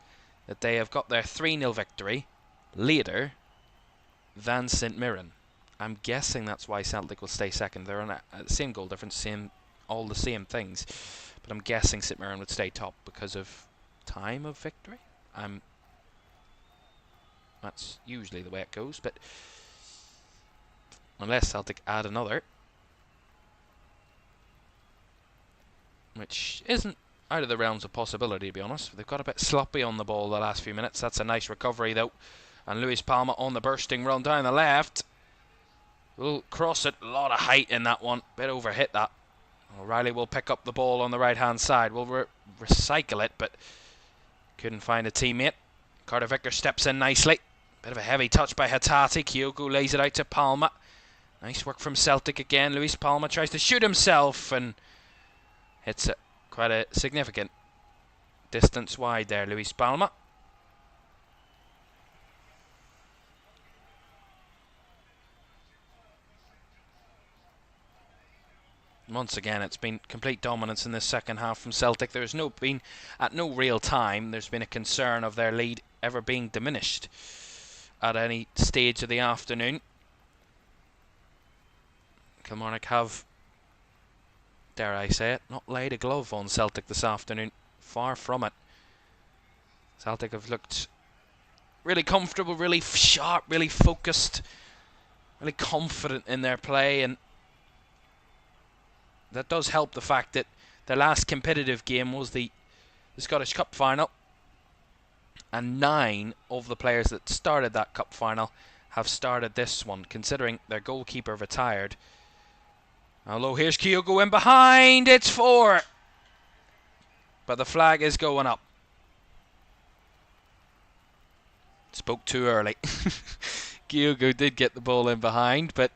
that they have got their 3-0 victory later than St Mirren. I'm guessing that's why Celtic will stay second. They're on the same goal difference, all the same things, but I'm guessing St Mirren would stay top because of time of victory. That's usually the way it goes, but unless Celtic add another, which isn't out of the realms of possibility, to be honest. They've got a bit sloppy on the ball the last few minutes. That's a nice recovery though, and Luis Palma on the bursting run down the left will cross it. A lot of height in that one, bit overhit that. O'Reilly will pick up the ball on the right hand side. We'll recycle it, but couldn't find a teammate. Carter Vickers steps in nicely. Bit of a heavy touch by Hatate. Kyogo lays it out to Palma. Nice work from Celtic again. Luis Palma tries to shoot himself and hits it quite a significant distance wide there, Luis Palma. Once again, it's been complete dominance in this second half from Celtic. There's been at no real time there's been a concern of their lead ever being diminished at any stage of the afternoon. Kilmarnock have, dare I say it, not laid a glove on Celtic this afternoon. Far from it. Celtic have looked really comfortable, really sharp, really focused, really confident in their play, and that does help the fact that their last competitive game was the Scottish Cup final, and 9 of the players that started that cup final have started this one, considering their goalkeeper retired. Although here's Kyogo in behind, it's 4, but the flag is going up. Spoke too early. Kyogo did get the ball in behind, but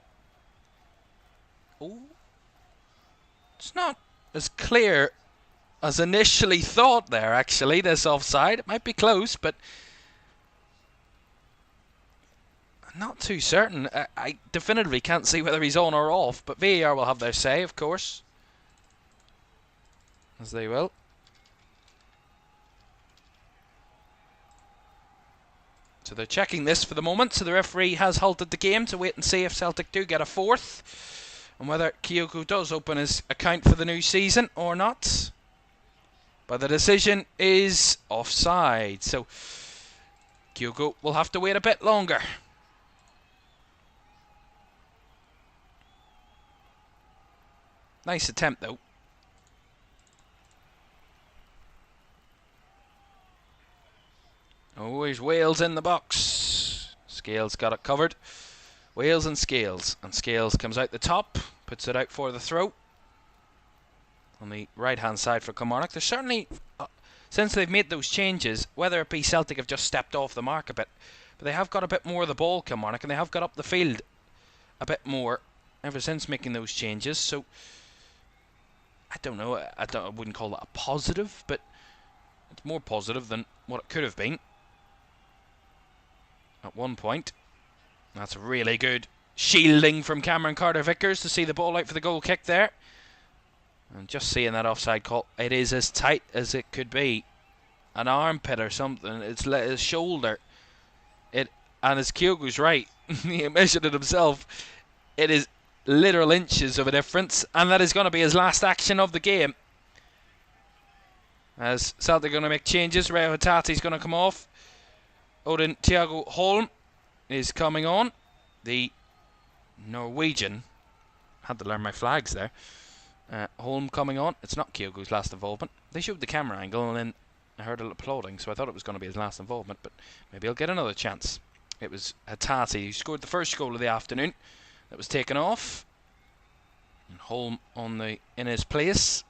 it's not as clear as initially thought there, actually, this offside. It might be close, but I'm not too certain. I definitively can't see whether he's on or off, but VAR will have their say, of course, as they will. So they're checking this for the moment, so the referee has halted the game to wait and see if Celtic do get a 4th, and whether Kyogo does open his account for the new season or not. But the decision is offside, so Kyogo will have to wait a bit longer. Nice attempt though. Oh, here's Wales in the box. Scales got it covered. Wales and Scales. And Scales comes out the top, puts it out for the throw. On the right hand side for Kilmarnock. There's certainly, since they've made those changes, whether it be Celtic have just stepped off the mark a bit, but they have got a bit more of the ball, Kilmarnock, and they have got up the field a bit more ever since making those changes. So I don't know, I wouldn't call that a positive, but it's more positive than what it could have been at one point. That's really good shielding from Cameron Carter-Vickers to see the ball out for the goal kick there. And just seeing that offside call, it is as tight as it could be. An armpit or something, it's his shoulder. And as Kyogo's right, he measured it himself, it is literal inches of a difference, and that is going to be his last action of the game. As Celtic are going to make changes, Reo Hatati's going to come off. Odin Thiago Holm is coming on. The Norwegian. Had to learn my flags there. Holm coming on. It's not Kyogo's last involvement. They showed the camera angle and then I heard a little applauding, so I thought it was going to be his last involvement, but maybe he'll get another chance. It was Hatati who scored the first goal of the afternoon. That was taken off. And Holm in his place.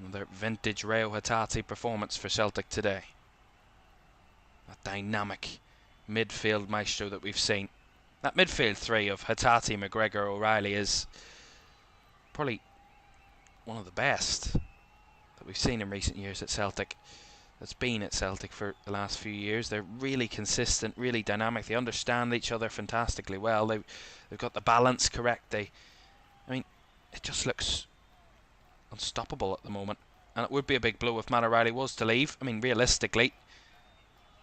Another vintage Reo Hatati performance for Celtic today. A dynamic midfield maestro that we've seen. That midfield three of Hatati, McGregor, O'Reilly is probably one of the best that we've seen in recent years at Celtic. That's been at Celtic for the last few years. They're really consistent, really dynamic. They understand each other fantastically well. They've got the balance correct. I mean, it just looks unstoppable at the moment. And it would be a big blow if Matt O'Reilly was to leave. I mean, realistically,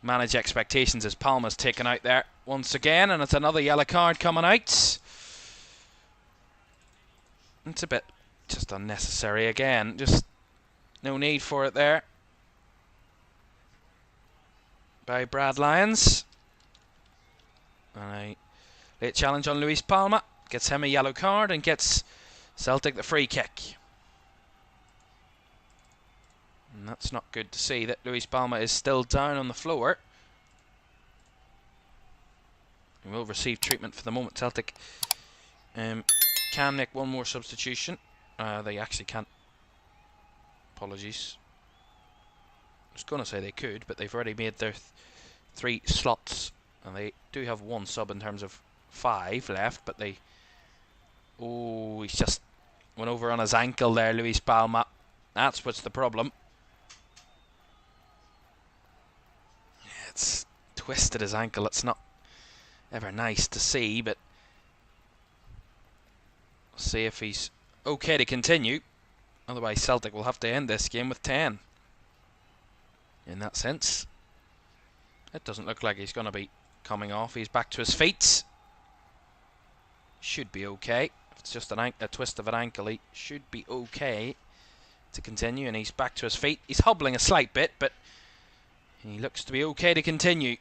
manage expectations as Palmer's taken out there once again, and it's another yellow card coming out. It's a bit just unnecessary again. Just no need for it there by Brad Lyons. And a late challenge on Luis Palma gets him a yellow card and gets Celtic the free kick. And that's not good to see that Luis Palma is still down on the floor. He will receive treatment for the moment. Celtic can make one more substitution. They actually can't. Apologies. I was going to say they could, but they've already made their 3 slots. And they do have 1 sub in terms of 5 left, but they... Oh, he's just went over on his ankle there, Luis Palma. That's what's the problem. Yeah, it's twisted his ankle. It's not ever nice to see, but we'll see if he's okay to continue. Otherwise, Celtic will have to end this game with 10. In that sense, it doesn't look like he's going to be coming off. He's back to his feet. Should be okay. If it's just a twist of an ankle, he should be okay to continue. And he's back to his feet. He's hobbling a slight bit, but he looks to be okay to continue.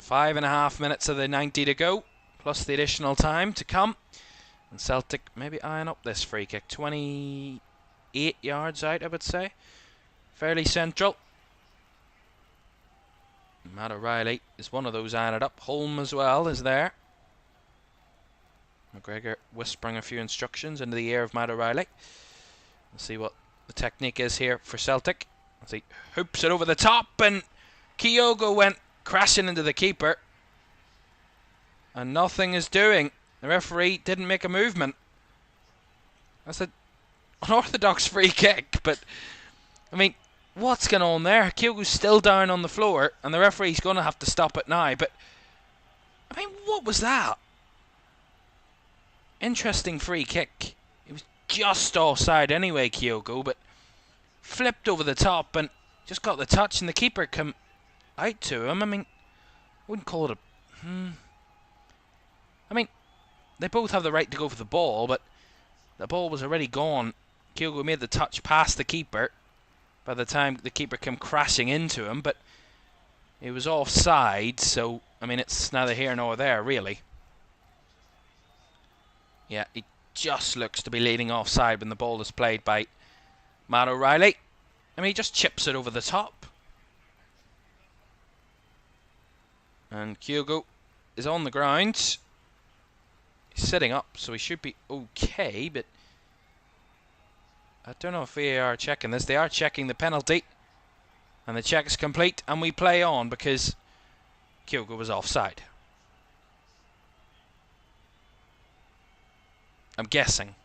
5.5 minutes of the 90 to go, plus the additional time to come. And Celtic maybe eyeing up this free kick. 28 yards out, I would say. Fairly central. Matt O'Reilly is one of those eyeing it up. Holm as well is there. McGregor whispering a few instructions into the ear of Matt O'Reilly. We'll see what the technique is here for Celtic. As he hoops it over the top, and Kyogo went crashing into the keeper. And nothing is doing. The referee didn't make a movement. That's an unorthodox free kick, but I mean, what's going on there? Kyogo's still down on the floor, and the referee's going to have to stop it now. But I mean, what was that? Interesting free kick. It was just offside anyway, Kyogo, but flipped over the top and just got the touch, and the keeper come out to him. I mean, I wouldn't call it a... I mean, they both have the right to go for the ball, but the ball was already gone. Kyogo made the touch past the keeper by the time the keeper came crashing into him, but it was offside, so, I mean, it's neither here nor there, really. Yeah, he just looks to be leading offside when the ball is played by Matt O'Reilly. I mean, he just chips it over the top. And Kyogo is on the ground. He's sitting up, so he should be okay, but I don't know if VAR are checking this. They are checking the penalty, and the check is complete, and we play on because Kyogo was offside. I'm guessing.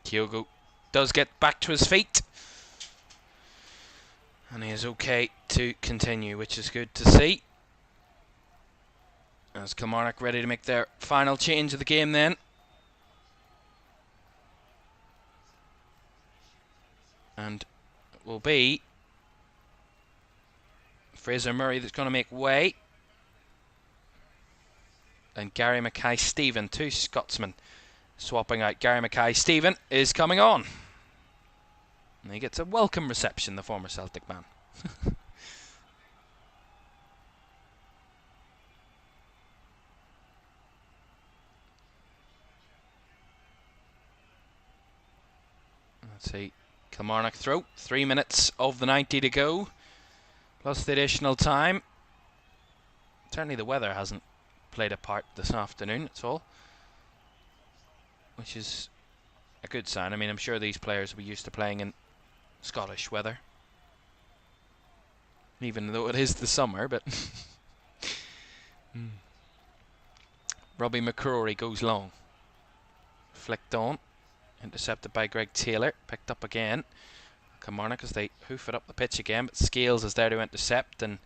Kyogo does get back to his feet. And he is okay to continue, which is good to see. As Kilmarnock ready to make their final change of the game then. And it will be Fraser Murray that's going to make way. And Gary Mackay-Stephen, two Scotsmen swapping out. Gary Mackay-Stephen is coming on. And he gets a welcome reception, the former Celtic man. Let's see. Kilmarnock throw. 3 minutes of the 90 to go. Plus the additional time. Certainly the weather hasn't played a part this afternoon at all, which is a good sign. I mean, I'm sure these players will be used to playing in Scottish weather, even though it is the summer, but Robbie McCrory goes long. Flicked on. Intercepted by Greg Taylor. Picked up again. Kilmarnock as they hoof it up the pitch again, but Scales is there to intercept, and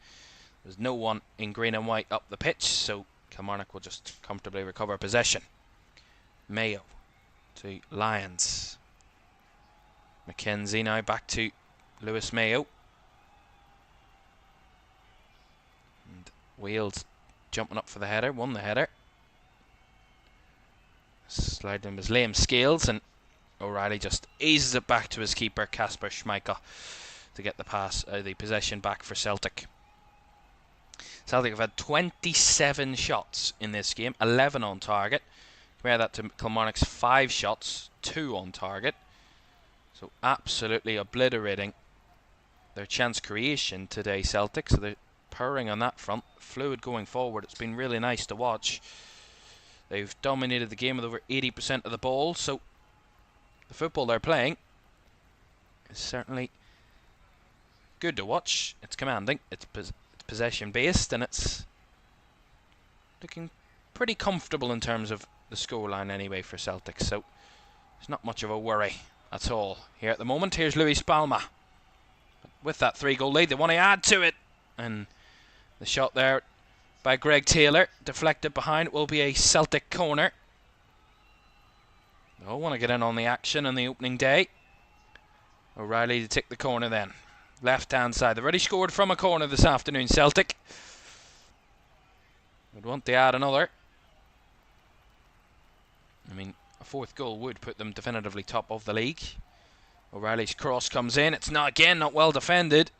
there's no one in green and white up the pitch, so Kilmarnock will just comfortably recover possession. Mayo to Lyons. Mackenzie now back to Lewis Mayo. And Wales jumping up for the header, won the header. Sliding was Liam Scales, and O'Reilly just eases it back to his keeper, Kasper Schmeichel, to get the pass, the possession back for Celtic. Celtic have had 27 shots in this game, 11 on target. Compare that to Kilmarnock's 5 shots, 2 on target. So absolutely obliterating their chance creation today, Celtic. So they're purring on that front, fluid going forward. It's been really nice to watch. They've dominated the game with over 80% of the ball, so the football they're playing is certainly good to watch. It's commanding, it's possession based, and it's looking pretty comfortable in terms of the scoreline anyway for Celtic, so it's not much of a worry at all here at the moment. Here's Luis Palma. With that 3-goal lead, they want to add to it, and the shot there by Greg Taylor, deflected behind, it will be a Celtic corner. They'll want to get in on the action on the opening day. O'Reilly to take the corner then. Left hand side. They've already scored from a corner this afternoon, Celtic. Would want to add another. I mean, a 4th goal would put them definitively top of the league. O'Reilly's cross comes in. It's not well defended.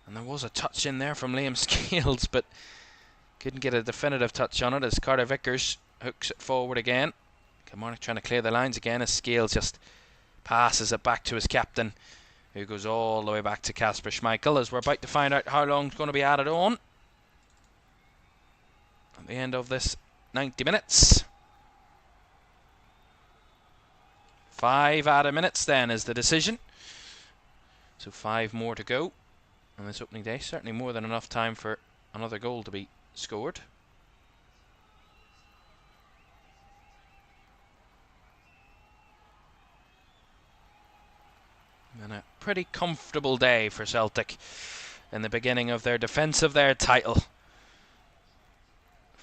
And there was a touch in there from Liam Scales, but couldn't get a definitive touch on it as Carter Vickers hooks it forward again. Kilmarnock trying to clear the lines again as Scales just passes it back to his captain, who goes all the way back to Kasper Schmeichel, as we're about to find out how long it's going to be added on at the end of this 90 minutes. 5 added minutes then is the decision. So 5 more to go on this opening day. Certainly more than enough time for another goal to be scored. And a pretty comfortable day for Celtic in the beginning of their defence of their title.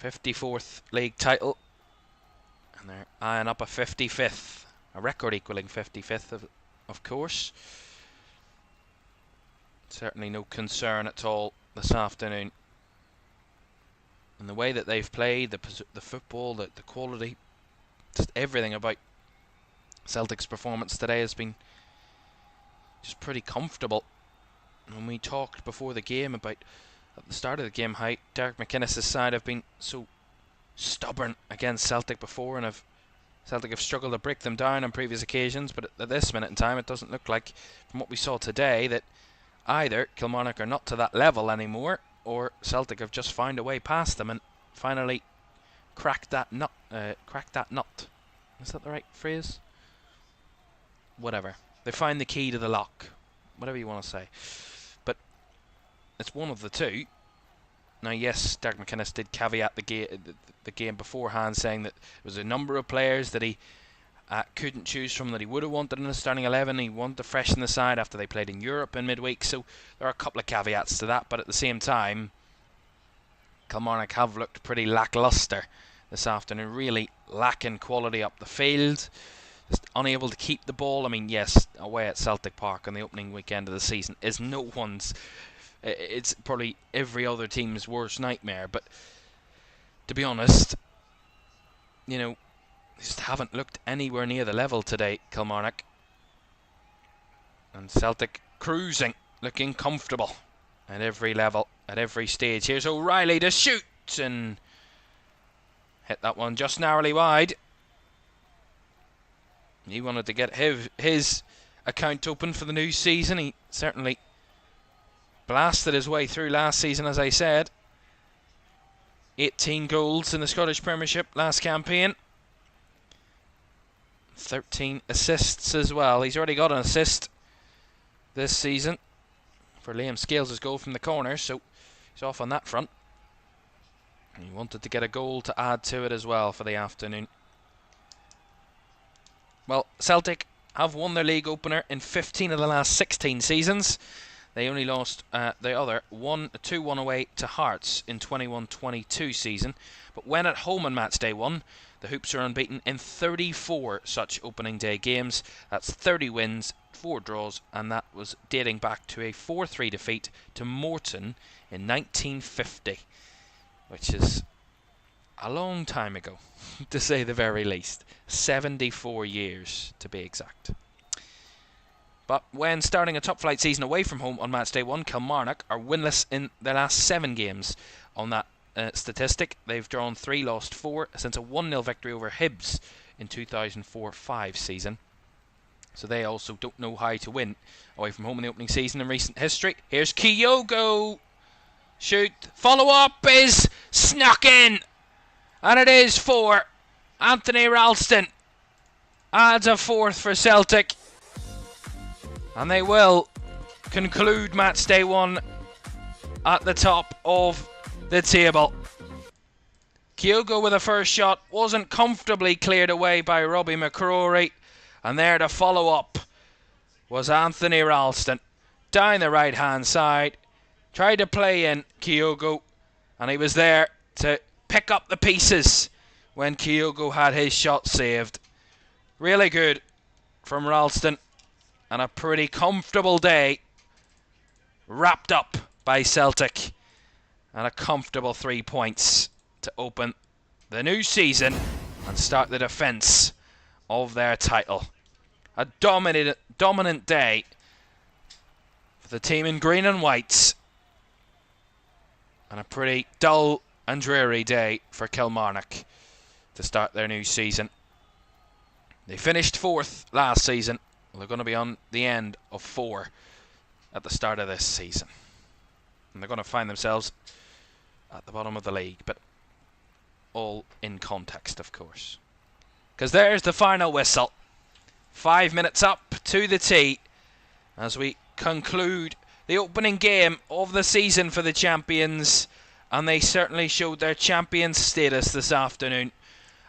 54th league title. And they're eyeing up a 55th. A record equalling 55th, of course. Certainly no concern at all this afternoon. And the way that they've played, the football, the quality, just everything about Celtic's performance today has been just pretty comfortable. When we talked before the game about, at the start of the game, how Derek McInnes' side have been so stubborn against Celtic before, and Celtic have struggled to break them down on previous occasions, but at this minute in time it doesn't look like, from what we saw today, that either Kilmarnock are not to that level anymore, or Celtic have just found a way past them and finally cracked that nut. Is that the right phrase? Whatever. They find the key to the lock. Whatever you want to say. But it's one of the two. Now, yes, Derek McInnes did caveat the game beforehand, saying that there was a number of players that he couldn't choose from that he would have wanted in the starting 11. He wanted to freshen the side after they played in Europe in midweek, so there are a couple of caveats to that, but at the same time, Kilmarnock have looked pretty lacklustre this afternoon, really lacking quality up the field, just unable to keep the ball. I mean, yes, away at Celtic Park on the opening weekend of the season is no one's It's probably every other team's worst nightmare. But to be honest, just haven't looked anywhere near the level today, Kilmarnock. And Celtic cruising, looking comfortable at every level, at every stage. Here's O'Reilly to shoot, and hit that one just narrowly wide. He wanted to get his account open for the new season. He certainly blasted his way through last season, as I said. 18 goals in the Scottish Premiership last campaign. 13 assists as well. He's already got an assist this season for Liam Scales' goal from the corner, so he's off on that front. And he wanted to get a goal to add to it as well for the afternoon. Well, Celtic have won their league opener in 15 of the last 16 seasons. They only lost the other 2-1 away to Hearts in 21-22 season. But when at home on Matchday 1, the Hoops are unbeaten in 34 such opening day games. That's 30 wins, 4 draws, and that was dating back to a 4-3 defeat to Morton in 1950, which is a long time ago, to say the very least. 74 years, to be exact. But when starting a top-flight season away from home on Matchday 1, Kilmarnock are winless in their last 7 games. On that statistic, they've drawn 3, lost 4 since a 1-0 victory over Hibs in 2004-05 season. So they also don't know how to win away from home in the opening season in recent history. Here's Kyogo. Shoot. Follow-up is snuck in. And it is 4. Anthony Ralston adds a 4th for Celtic. And they will conclude Matchday 1 at the top of the table. Kyogo with a first shot wasn't comfortably cleared away by Robbie McCrory. And there to follow up was Anthony Ralston. Down the right hand side. Tried to play in Kyogo. And he was there to pick up the pieces when Kyogo had his shot saved. Really good from Ralston. And a pretty comfortable day wrapped up by Celtic. And a comfortable 3 points to open the new season and start the defence of their title. A dominant day for the team in green and whites. And a pretty dull and dreary day for Kilmarnock to start their new season. They finished 4th last season. They're going to be on the end of 4 at the start of this season. And they're going to find themselves at the bottom of the league. But all in context, of course. Because there's the final whistle. 5 minutes up to the tee as we conclude the opening game of the season for the champions. And they certainly showed their champion status this afternoon.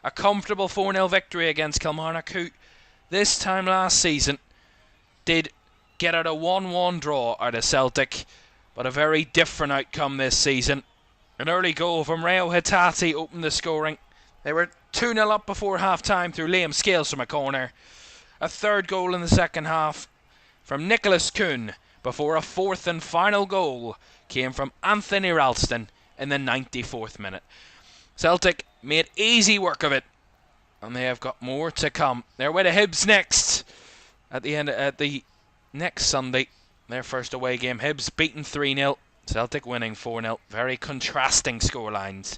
A comfortable 4-0 victory against Kilmarnock, who this time last season did get out a 1-1 draw out of Celtic, but a very different outcome this season. An early goal from Reo Hitati opened the scoring. They were 2-0 up before half-time through Liam Scales from a corner. A third goal in the second half from Nicholas Kuhn before a 4th and final goal came from Anthony Ralston in the 94th minute. Celtic made easy work of it, and they have got more to come. They're away to Hibs next at the next Sunday. Their first away game. Hibs beaten 3-0. Celtic winning 4-0. Very contrasting scorelines.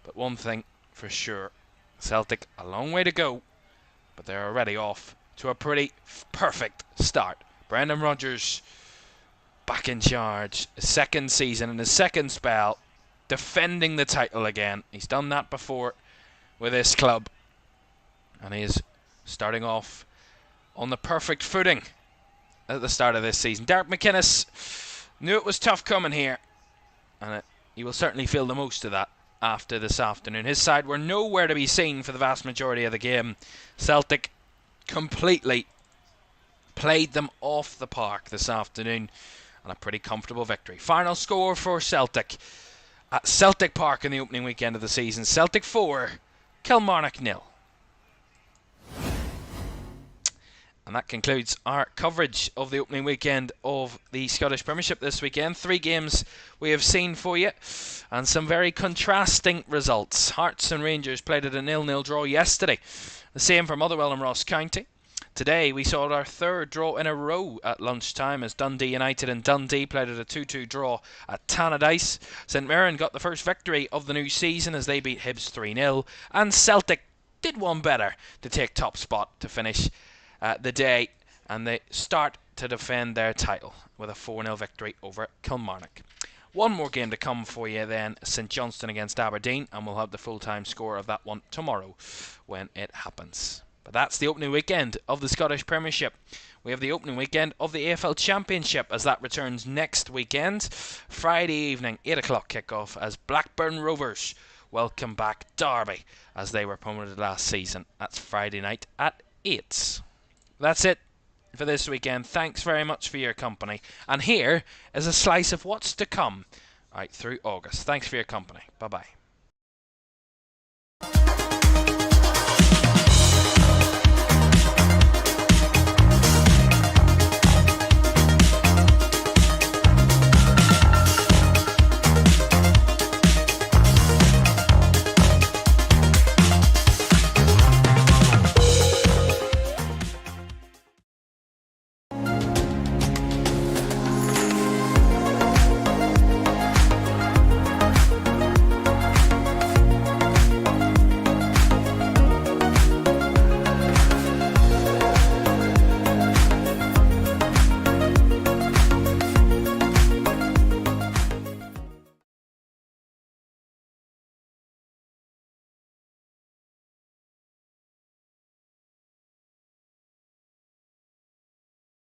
But one thing for sure, Celtic a long way to go, but they're already off to a pretty perfect start. Brendan Rodgers back in charge. His second season and his second spell, defending the title again. He's done that before with this club. And he is starting off on the perfect footing at the start of this season. Derek McInnes knew it was tough coming here, and he will certainly feel the most of that after this afternoon. His side were nowhere to be seen for the vast majority of the game. Celtic completely played them off the park this afternoon, and a pretty comfortable victory. Final score for Celtic at Celtic Park in the opening weekend of the season. Celtic 4, Kilmarnock 0. And that concludes our coverage of the opening weekend of the Scottish Premiership this weekend. 3 games we have seen for you, and some very contrasting results. Hearts and Rangers played at a 0-0 draw yesterday. The same for Motherwell and Ross County. Today we saw our 3rd draw in a row at lunchtime as Dundee United and Dundee played at a 2-2 draw at Tannadice. St Mirren got the first victory of the new season as they beat Hibs 3-0, and Celtic did one better to take top spot to finish the day, and they start to defend their title with a 4-0 victory over Kilmarnock. One more game to come for you then, St Johnstone against Aberdeen, and we'll have the full-time score of that one tomorrow when it happens. But that's the opening weekend of the Scottish Premiership. We have the opening weekend of the AFL Championship as that returns next weekend. Friday evening, 8 o'clock kickoff as Blackburn Rovers welcome back Derby as they were promoted last season. That's Friday night at 8. That's it for this weekend. Thanks very much for your company. And here is a slice of what's to come right through August. Thanks for your company. Bye-bye.